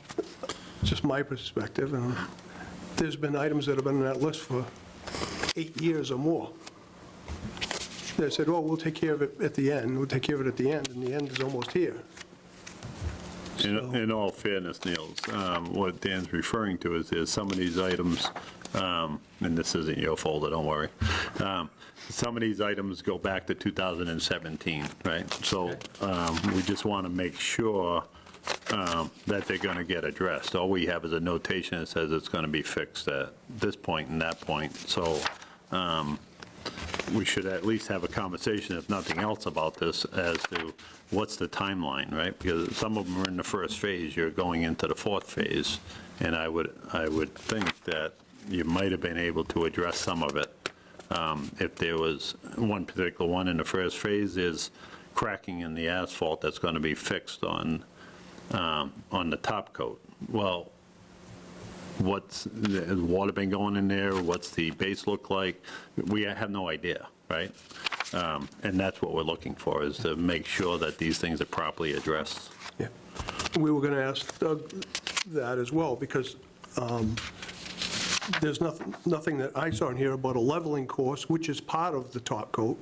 just my perspective, and there's been items that have been on that list for 8 years or more. They said, well, we'll take care of it at the end, we'll take care of it at the end, and the end is almost here. In all fairness, Niels, what Dan's referring to is there's some of these items, and this isn't your folder, don't worry. Some of these items go back to 2017, right? So we just want to make sure that they're going to get addressed. All we have is a notation that says it's going to be fixed at this point and that point. So we should at least have a conversation, if nothing else, about this as to what's the timeline, right? Because some of them are in the first phase, you're going into the fourth phase, and I would think that you might have been able to address some of it. If there was one particular one in the first phase is cracking in the asphalt that's going to be fixed on the top coat. Well, has water been going in there? What's the base look like? We have no idea, right? And that's what we're looking for, is to make sure that these things are properly addressed. Yeah. We were going to ask Doug that as well, because there's nothing that I saw in here about a leveling course, which is part of the top coat.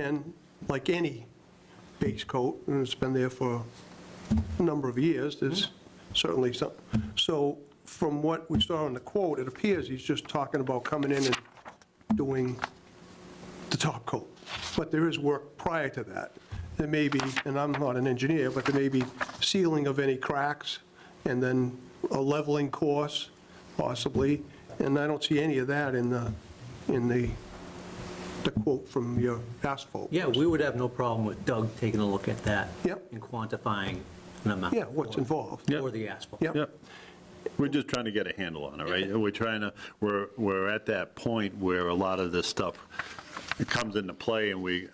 And like any base coat, and it's been there for a number of years, there's certainly some. So from what we saw in the quote, it appears he's just talking about coming in and doing the top coat. But there is work prior to that. There may be, and I'm not an engineer, but there may be sealing of any cracks, and then a leveling course, possibly. And I don't see any of that in the quote from your asphalt. Yeah, we would have no problem with Doug taking a look at that. Yep. And quantifying an amount. Yeah, what's involved. For the asphalt. Yep. We're just trying to get a handle on it, right? We're at that point where a lot of this stuff comes into play, and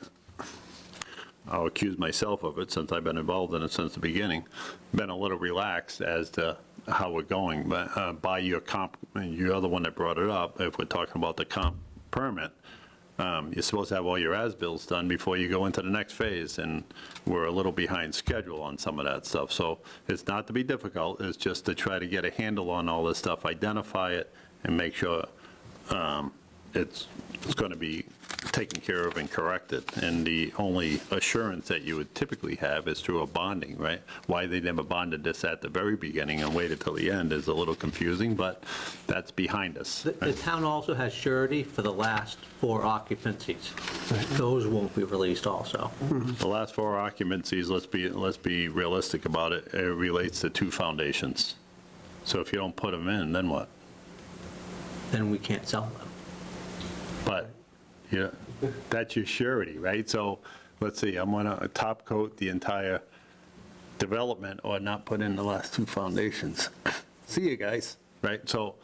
I'll accuse myself of it since I've been involved in it since the beginning, been a little relaxed as to how we're going. But by your comp, you're the one that brought it up, if we're talking about the comp permit, you're supposed to have all your as-bills done before you go into the next phase, and we're a little behind schedule on some of that stuff. So it's not to be difficult, it's just to try to get a handle on all this stuff, identify it, and make sure it's going to be taken care of and corrected. And the only assurance that you would typically have is through a bonding, right? Why they never bonded this at the very beginning and waited till the end is a little confusing, but that's behind us. The town also has surety for the last 4 occupancies. Those won't be released also. The last 4 occupancies, let's be realistic about it, it relates to 2 foundations. So if you don't put them in, then what? Then we can't sell them. But, yeah, that's your surety, right? So, let's see, I'm gonna top coat the entire development or not put in the last 2 foundations. See you guys, right? So,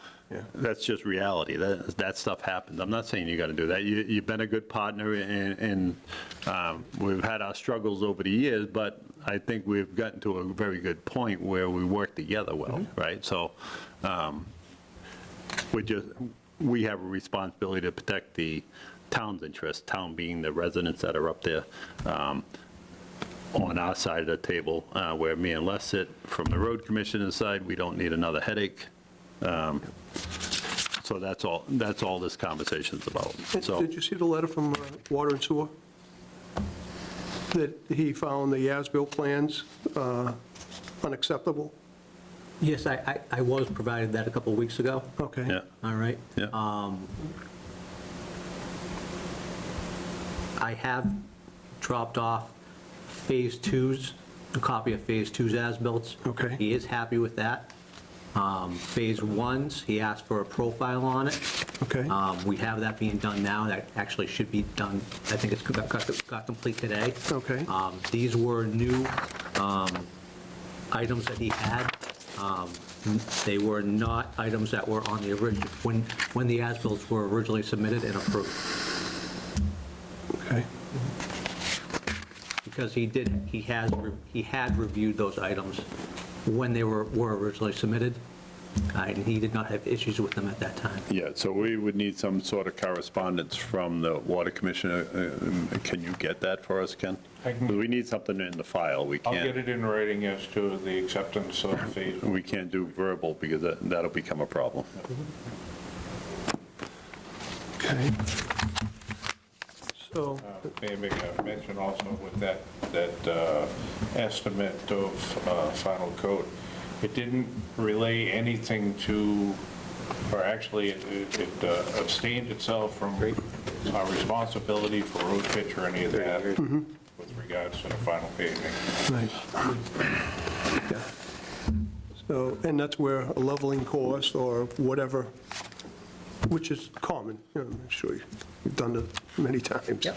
that's just reality, that stuff happens. I'm not saying you gotta do that. You've been a good partner, and we've had our struggles over the years, but I think we've gotten to a very good point where we work together well, right? So, we have a responsibility to protect the town's interest, town being the residents that are up there on our side of the table, where me and Les sit. From the road commissioner's side, we don't need another headache. So that's all this conversation's about. So, Did you see the letter from Water and Sewer? That he found the as-built plans unacceptable? Yes, I was provided that a couple of weeks ago. Okay. yeah, All right. yeah. I have dropped off Phase 2's, a copy of Phase 2's as-bills. Okay. He is happy with that. Phase 1's, he asked for a profile on it. Okay. We have that being done now. That actually should be done, I think it's got complete today. Okay. These were new items that he had. They were not items that were on the original, when the as-bills were originally submitted and approved. Okay. Because he had reviewed those items when they were originally submitted, and he did not have issues with them at that time. Yeah, so we would need some sort of correspondence from the water commissioner. Can you get that for us, Ken? I can- We need something in the file. We I'll get can't, it in writing as to the acceptance of phase 1. we can't do verbal because that'll become a problem. Okay. So, May I make a mention also with that estimate of final coat? It didn't relay anything to, or actually, it abstained itself from our responsibility for road pitch or any of that with regards to the final paving. right. Yeah. So, and that's where a leveling course or whatever, which is common, I'm sure you've done it many times. Yep.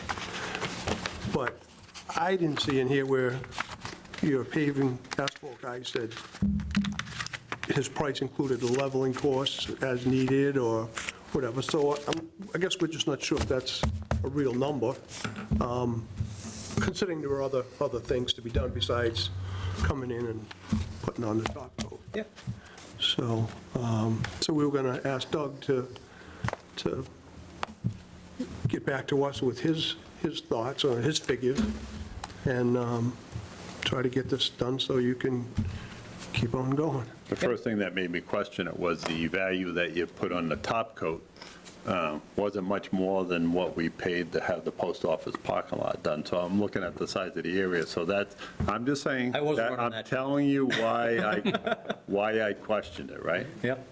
But I didn't see in here where your paving asphalt guy said his price included the leveling course as needed or whatever. So I guess we're just not sure if that's a real number, considering there were other things to be done besides coming in and putting on the top coat. Yeah. So we were going to ask Doug to get back to us with his thoughts or his figures and try to get this done so you can keep on going. The first thing that made me question it was the value that you put on the top coat wasn't much more than what we paid to have the post office parking lot done. So I'm looking at the size of the area, so that's, I'm just saying, I wasn't running I'm that. telling you why I questioned it, right? Yep.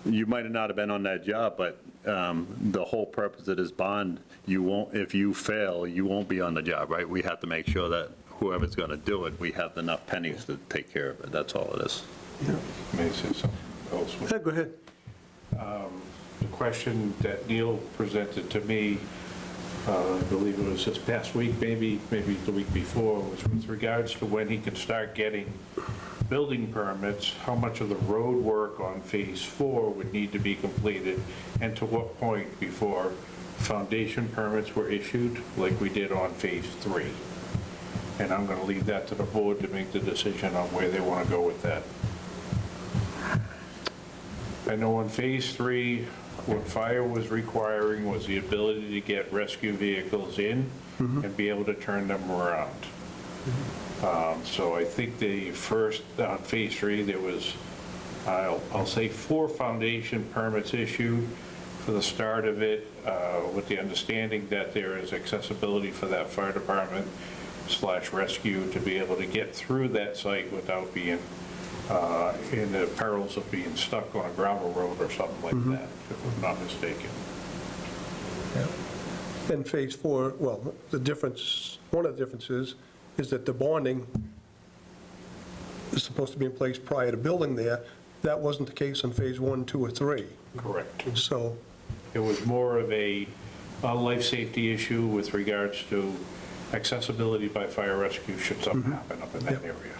You might not have been on that job, but the whole purpose of this bond, you won't, if you fail, you won't be on the job, right? We have to make sure that whoever's going to do it, we have enough pennies to take care of it. That's all it is. May I say something else? Yeah, go ahead. The question that Neil presented to me, I believe it was this past week, maybe the week before, was with regards to when he could start getting building permits, how much of the road work on Phase 4 would need to be completed, and to what point before foundation permits were issued, like we did on Phase 3. And I'm going to leave that to the board to make the decision on where they want to go with that. I know on Phase 3, what fire was requiring was the ability to get rescue vehicles in and be able to turn them around. So I think the first, on Phase 3, there was, I'll say 4 foundation permits issued for the start of it, with the understanding that there is accessibility for that fire department / rescue to be able to get through that site without being in the perils of being stuck on a gravel road or something like that, if I'm not mistaken. In Phase 4, well, the difference, one of the differences is that the bonding is supposed to be in place prior to building there. That wasn't the case in Phase 1, 2, or 3. Correct. So, It was more of a life safety issue with regards to accessibility by fire rescue should something happen up in that area.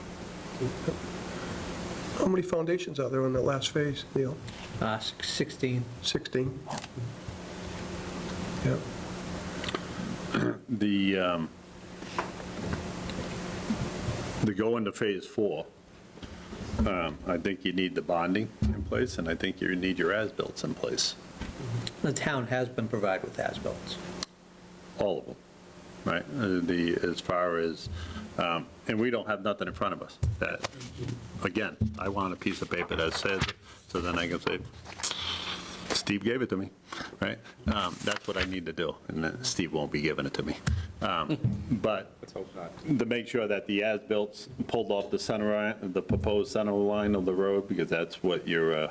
how many foundations are there in the last phase, Neil? 16. 16? Yeah. The go into Phase 4, I think you need the bonding in place, and I think you need your as-bills in place, The town has been provided with as-bills. all of them, right? As far as, and we don't have nothing in front of us. That, again, I want a piece of paper that says, so then I can say, Steve gave it to me, right? That's what I need to do, and then Steve won't be giving it to me. But Let's hope not. to make sure that the as-built pulled off the center, the proposed center line of the road, because that's what your,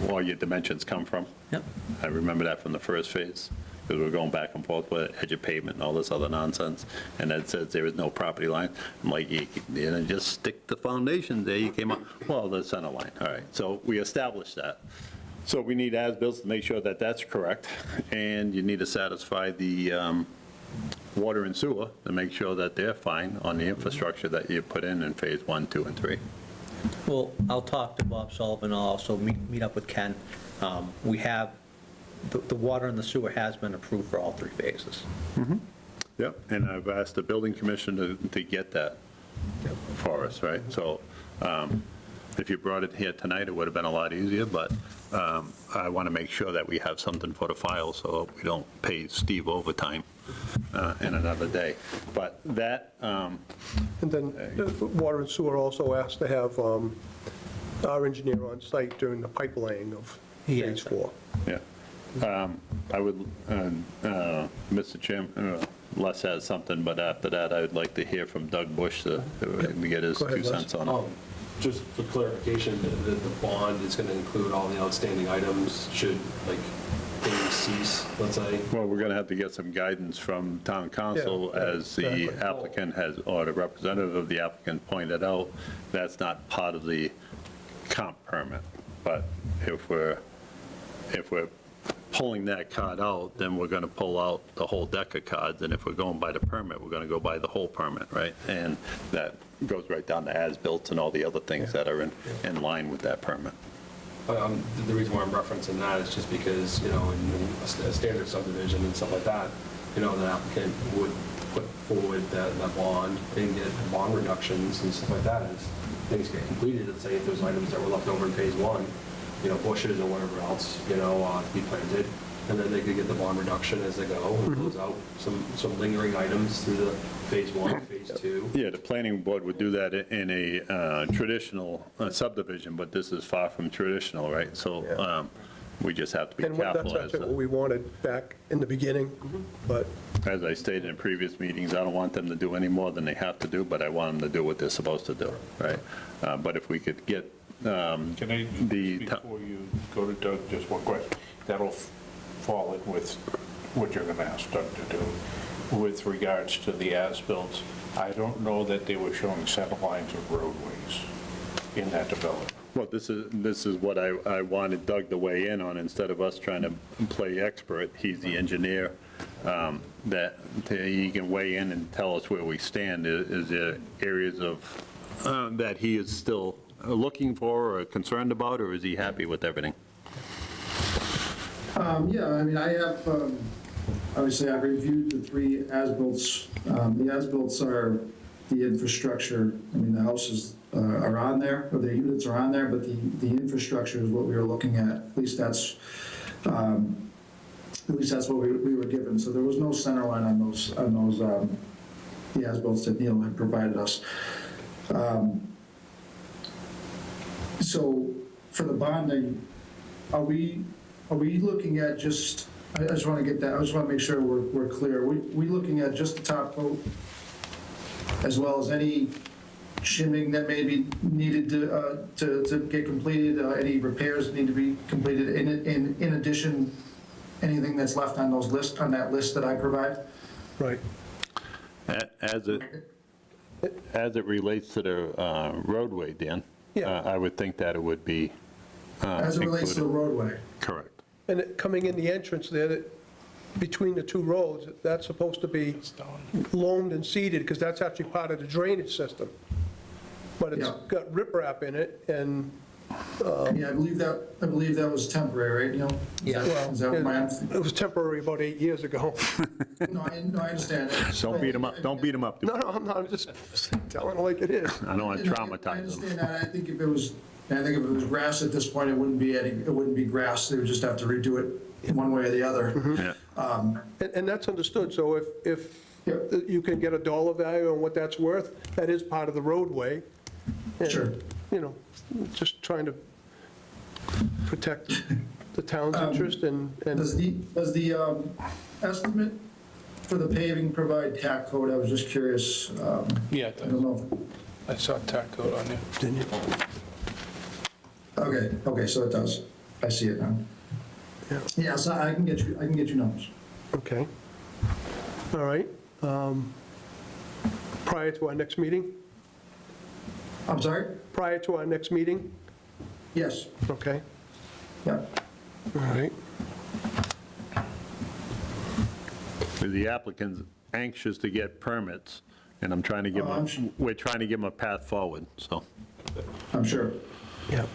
all your dimensions come from. Yep. I remember that from the first phase, because we're going back and forth with edge of pavement and all this other nonsense, and it says there is no property line. I'm like, you know, just stick the foundation there, you came up, well, the center line, all right. So we established that. So we need as-bills to make sure that that's correct, and you need to satisfy the water and sewer to make sure that they're fine on the infrastructure that you put in Phase 1, 2, and 3. Well, I'll talk to Bob Sullivan, I'll also meet up with Ken. We have, the water and the sewer has been approved for all 3 phases. Yep, and I've asked the building commission to get that for us, right? So if you brought it here tonight, it would have been a lot easier, but I want to make sure that we have something for the file so we don't pay Steve overtime in another day. But that, And then Water and Sewer also asked to have our engineer on site during the pipe laying of Phase 4. yeah. I would, Mr. Chairman, Les has something, but after that, I would like to hear from Doug Bush to get his Go ahead, 2 Les. cents on it. Just for clarification, the bond is going to include all the outstanding items should, like, things cease, let's say? Well, we're going to have to get some guidance from town council, Yeah, as the exactly. applicant has, or the representative of the applicant pointed out, that's not part of the comp permit. But if we're pulling that card out, then we're going to pull out the whole deck of cards, and if we're going by the permit, we're going to go by the whole permit, right? And that goes right down to as-built and all the other things that are in line with that permit. The reason why I'm referencing that is just because, you know, in a standard subdivision and stuff like that, you know, the applicant would put forward that bond and get bond reductions and stuff like that as things get completed. Let's say if there's items that were left over in Phase 1, you know, bushes or whatever else, you know, to be planted, and then they could get the bond reduction as they go and close out some lingering items through the Phase 1, Phase 2. Yeah, the planning board would do that in a traditional subdivision, but this is far from traditional, right? So we just have to be And that's careful. actually what we wanted back in the beginning, but As I stated in previous meetings, I don't want them to do any more than they have to do, but I want them to do what they're supposed to do, right? But if we could get Can I, before you go to Doug, just one question? That'll fall in with what you're going to ask Doug to do with regards to the as-built. I don't know that they were showing center lines of roadways in that development. Well, this is what I wanted Doug to weigh in on, instead of us trying to play expert. He's the engineer, that he can weigh in and tell us where we stand. Is there areas of that he is still looking for or concerned about, or is he happy with everything? Yeah, I mean, I have, obviously, I've reviewed the 3 as-bills. The as-bills are the infrastructure. I mean, the houses are on there, or the units are on there, but the infrastructure is what we were looking at. At least that's what we were given. So there was no center line on those the as-bills that Neil had provided us. So for the bonding, are we looking at just, I just want to get that, I just want to make sure we're clear. We looking at just the top coat as well as any shimming that may be needed to get completed, any repairs that need to be completed, in addition, anything that's left on those list, on that list that I provide? Right. As it relates to the roadway, Dan, I would think that it would be As it relates to the included. roadway? Correct. And coming in the entrance there, between the 2 roads, that's supposed to be loamed and seeded, because that's actually part of the drainage system. But it's got riprap in it, and... Yeah, I believe that was temporary, right, Neil? Yeah. Is that what my... It was temporary about 8 years ago. No, I understand that. Don't beat him up, don't beat him up. No, I'm not, I'm just telling it like it is. I don't want to I traumatize him. understand that. I think if it was grass at this point, it wouldn't be grass. They would just have to redo it one way or the other. And that's understood, so if you can get a dollar value on what that's worth, that is part of the roadway. And, Sure. You know, just trying to protect the town's interest and... Does the estimate for the paving provide tack coat? I was just curious. Yeah, it I don't know. I saw tack coat on there. Didn't you? Okay, so it does. I see it now. Yeah, so I can get you numbers. Okay. All right. Prior to our next meeting? I'm sorry? Prior to our next meeting? Yes. Okay. Yeah. All right. The applicant's anxious to get permits, and I'm trying to give him, we're trying to give him a path forward, so. I'm sure. Yep.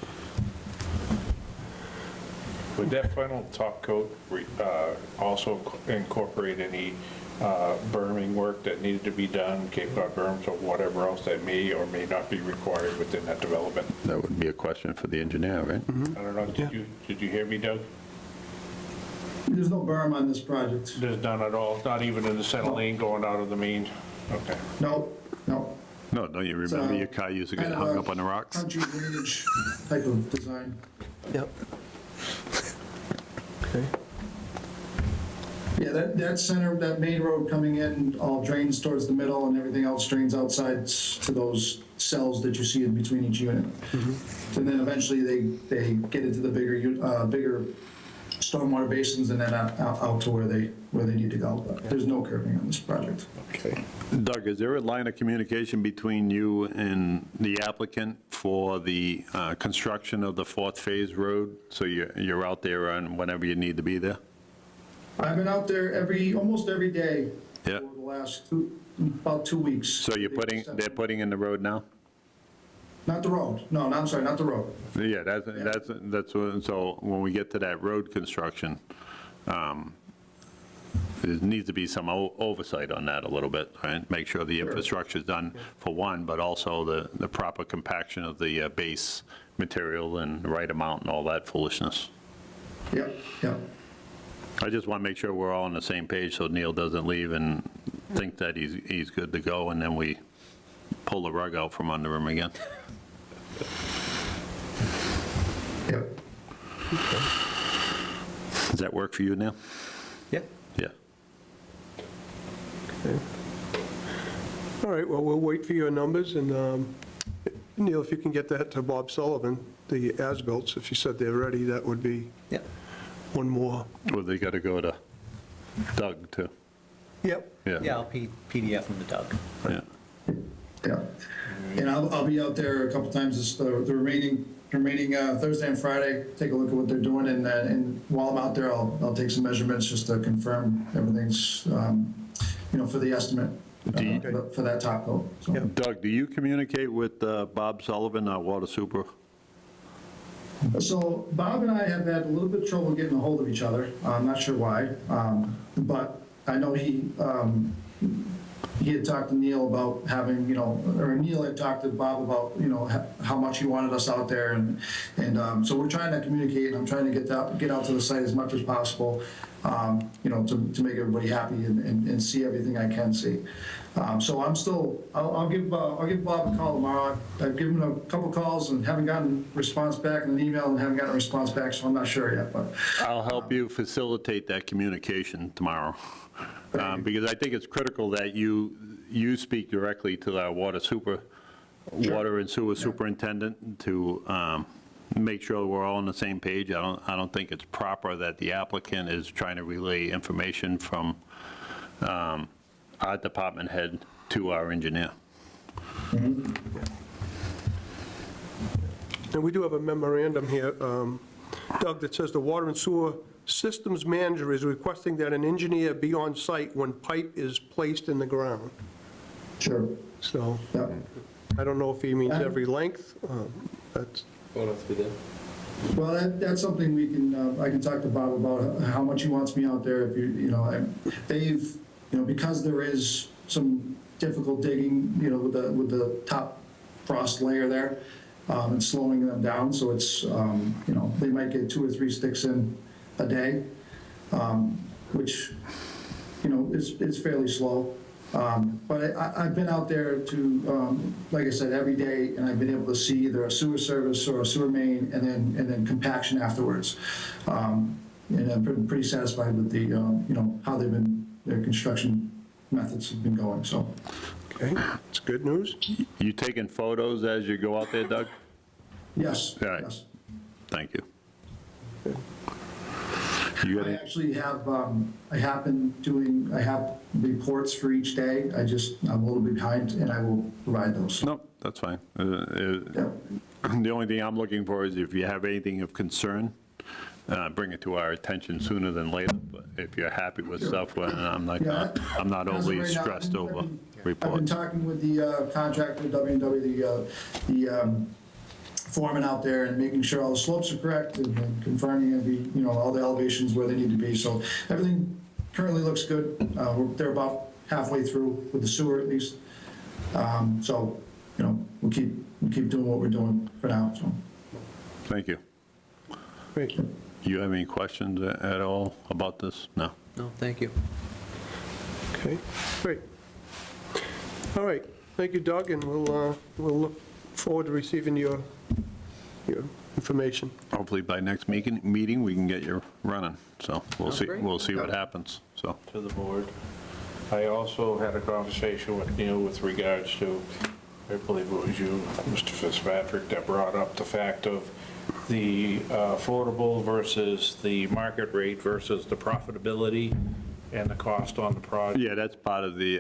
Would that final top coat also incorporate any berming work that needed to be done, Cape Cod berms or whatever else that may or may not be required within that development? That would be a question for the engineer, right? I don't know, did you hear me, Doug? There's no berm on this project. There's none at all, not even in the center lane going out of the main? Okay. No. No, don't you remember your car used to get Kind of hung a up on the rocks? Country drainage type of design. Yep. Okay. Yeah, that center, that main road coming in all drains towards the middle, and everything else drains outside to those cells that you see in between each unit. And then eventually they get into the bigger stormwater basins and then out to where they need to go. But there's no curbing on this project. Okay. Doug, is there a line of communication between you and the applicant for the construction of the 4th phase road? So you're out there on whenever you need to be there? I've been out there almost every day Yeah. for the last about 2 weeks. So they're putting in the road now? Not the road. No, I'm sorry, not the road. Yeah, that's what, so when we get to that road construction, there needs to be some oversight on that a little bit, right? Make sure the infrastructure's done for one, but also the proper compaction of the base material and the right amount and all that foolishness. Yep. I just want to make sure we're all on the same page so Neil doesn't leave and think that he's good to go, and then we pull the rug out from under him again. Yep. Does that work for you, Neil? Yeah. Yeah. Okay. All right, well, we'll wait for your numbers, and Neil, if you can get that to Bob Sullivan, the as-bills, if you said they're ready, that would be one more. Well, they got to go to Doug, too. Yep. Yeah, I'll PDF from the Doug. Yeah. Yeah. And I'll be out there a couple times the remaining Thursday and Friday, take a look at what they're doing, and while I'm out there, I'll take some measurements just to confirm everything's, for the estimate for that top coat. So. Doug, do you communicate with Bob Sullivan, our water super? So Bob and I have had a little bit of trouble getting a hold of each other. I'm not sure why, but I know he had talked to Neil about having, or Neil had talked to Bob about, how much he wanted us out there, and so we're trying to communicate, and I'm trying to get out to the site as much as possible, to make everybody happy and see everything I can see. So I'll give Bob a call tomorrow. I've given him a couple calls and haven't gotten a response back in an email and haven't gotten a response back, so I'm not sure yet, but. I'll help you facilitate that communication tomorrow, because I think it's critical that you speak directly to our water and sewer superintendent to make sure we're all on the same page. I don't think it's proper that the applicant is trying to relay information from our department head to our engineer. And we do have a memorandum here, Doug, that says the water and sewer systems manager is requesting that an engineer be on site when pipe is placed in the ground. Sure. So, I don't know if he means every length. That's. Well, that's something we can, I can talk to Bob about how much he wants me out there. If they've, because there is some difficult digging, with the top frost layer there, and slowing them down. So it's, they might get 2 or 3 sticks in a day, which, is fairly slow. But I've been out there to, like I said, every day, and I've been able to see either a sewer service or a sewer main, and then compaction afterwards. And I've been pretty satisfied with the, how their construction methods have been going. So. Okay, it's good news. You taking photos as you go out there, Doug? Yes. All right. Yes. Thank you. I actually have, I have reports for each day. I'm a little behind, and I will provide those. No, that's fine. The only thing I'm looking for is if you have anything of concern, bring it to our attention sooner than later. But if you're happy with stuff, well, I'm not overly stressed over reports. I've been talking with the contractor, W&W, the foreman out there, and making sure all the slopes are correct and confirming all the elevations where they need to be. So everything currently looks good. They're about halfway through with the sewer at least. So, we'll keep doing what we're doing for now. So. Thank you. Great. You have any questions at all about this? No? No, thank you. Okay, great. All right, thank you, Doug, and we'll look forward to receiving your information. Hopefully by next meeting, we can get you running. So we'll see. great. We'll see what happens. So To the board. I also had a conversation with Neil with regards to, I believe it was you, Mr. Fitzpatrick, that brought up the fact of the affordable versus the market rate versus the profitability and the cost on the project. yeah, that's part of the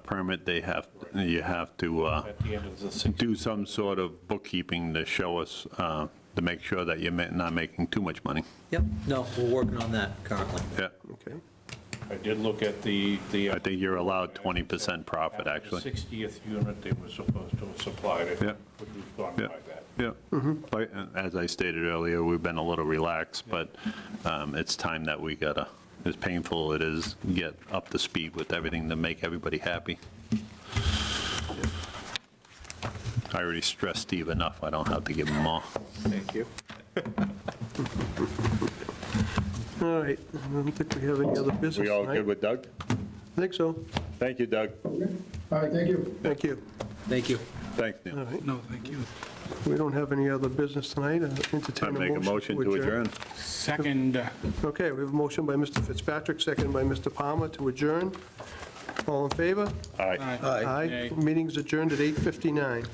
permit. You have to At the end of the 6 do some sort of bookkeeping to show us to make sure that you're not making too much money. Yep, no, we're working on that currently. Yeah. Okay. I did look at the I think you're allowed 20% profit, after actually. the 60th unit they were supposed to have supplied it. Yeah. But we've gone Yeah. by that. Yeah. But, as I stated earlier, we've been a little relaxed, but it's time that we gotta, as painful it is, get up to speed with everything to make everybody happy. I already stressed Steve enough. I don't have to give him more. Thank you. All right, I don't think we have any other business We all tonight. good with Doug? I think so. Thank you, Doug. Okay. All right, thank you. Thank you. Thank you. Thanks, All Neil. right. No, thank you. We don't have any other business tonight. I Entertain make a motion to adjourn. Second. Okay, we have a motion by Mr. Fitzpatrick, second by Mr. Palmer to adjourn. All in favor? All right. Aye. Meeting's adjourned at 8:59.